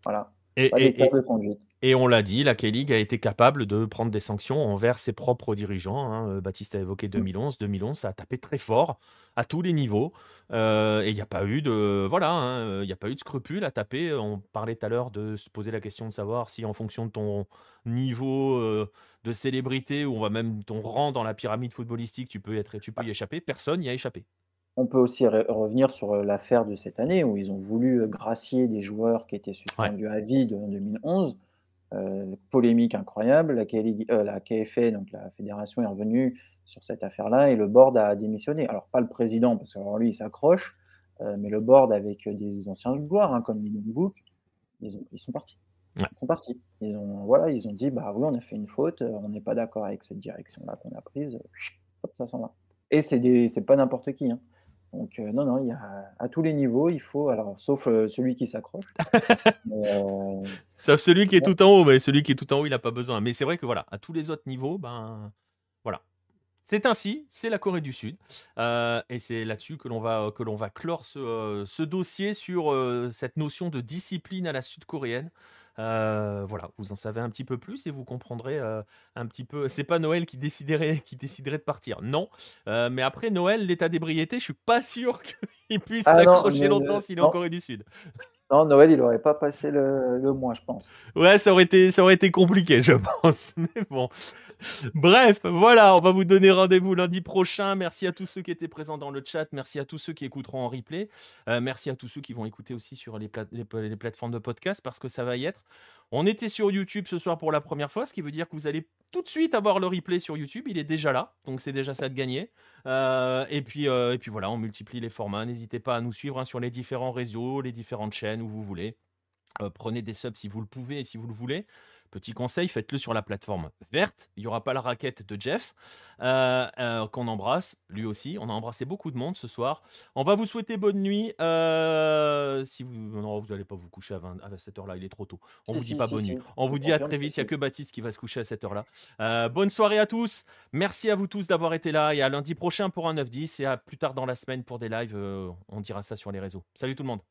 voilà, Et, pas des et, cadres et, de conduite. Et on l'a dit, la K-League a été capable de prendre des sanctions envers ses propres dirigeants, hein. Baptiste a évoqué Mmh. 2011. 2011, ça a tapé très fort à tous les niveaux. Et il n'y a pas eu de, voilà, hein, il y a pas eu de scrupule à taper. On parlait tout à l'heure de se poser la question de savoir si en fonction de ton niveau de célébrité, ou on va même ton rang dans la pyramide footballistique, tu peux y échapper. Personne n'y a échappé. On peut aussi revenir sur, l'affaire de cette année où ils ont voulu, gracier des joueurs qui étaient Ouais, suspendus à vie en 2011. Polémique incroyable, la K-League, la KFA, donc la fédération, est revenue sur cette affaire-là et le board a démissionné. Alors pas le président, parce que alors lui il s'accroche, mais le board avec, des anciens joueurs, hein, comme Lee Dong-wook, ils sont partis. ouais. Ils sont partis. Ils ont dit: «Bah oui, on a fait une faute, on n'est pas d'accord avec cette direction-là qu'on a prise», hop, ça s'en va. Et c'est pas n'importe qui, hein. Donc non, non, il y a à tous les niveaux, il faut, alors sauf, celui qui s'accroche, mais Sauf celui qui est bon, tout en haut, mais celui qui est tout en haut, il n'a pas besoin. Mais c'est vrai que voilà, à tous les autres niveaux, ben voilà. C'est ainsi, c'est la Corée du Sud. Et c'est là-dessus que l'on va clore ce dossier sur cette notion de discipline à la sud-coréenne. Voilà, vous en savez un petit peu plus et vous comprendrez un petit peu. C'est pas Noël qui déciderait de partir, non. Mais après Noël, l'état d'ébriété, je suis pas sûr qu'il puisse ah non, s'accrocher longtemps s'il est en non, Corée du Sud. non, Noël, il aurait pas passé le mois, je pense. Ouais, ça aurait été compliqué, je pense. Mais bon. Bref, voilà, on va vous donner rendez-vous lundi prochain. Merci à tous ceux qui étaient présents dans le chat. Merci à tous ceux qui écouteront en replay. Merci à tous ceux qui vont écouter aussi sur les plateformes de podcast parce que ça va y être. On était sur YouTube ce soir pour la première fois, ce qui veut dire que vous allez tout de suite avoir le replay sur YouTube. Il est déjà là, donc c'est déjà ça de gagner. Et puis voilà, on multiplie les formats. N'hésitez pas à nous suivre, hein, sur les différents réseaux, les différentes chaînes où vous voulez. Prenez des subs si vous le pouvez et si vous le voulez. Petit conseil, faites-le sur la plateforme verte. Il n'y aura pas la raquette de Jeff, qu'on embrasse, lui aussi. On a embrassé beaucoup de monde ce soir. On va vous souhaiter bonne nuit. Si vous non, vous n'allez pas vous coucher à cette heure-là, il est trop tôt. On Si, vous dit si, pas si, bonne si. nuit. On Je vous dit à confirme très que vite. Il n'y a si. que Baptiste qui va se coucher à cette heure-là. Bonne soirée à tous. Merci à vous tous d'avoir été là et à lundi prochain pour un 9-10 et à plus tard dans la semaine pour des lives. On dira ça sur les réseaux. Salut tout le monde.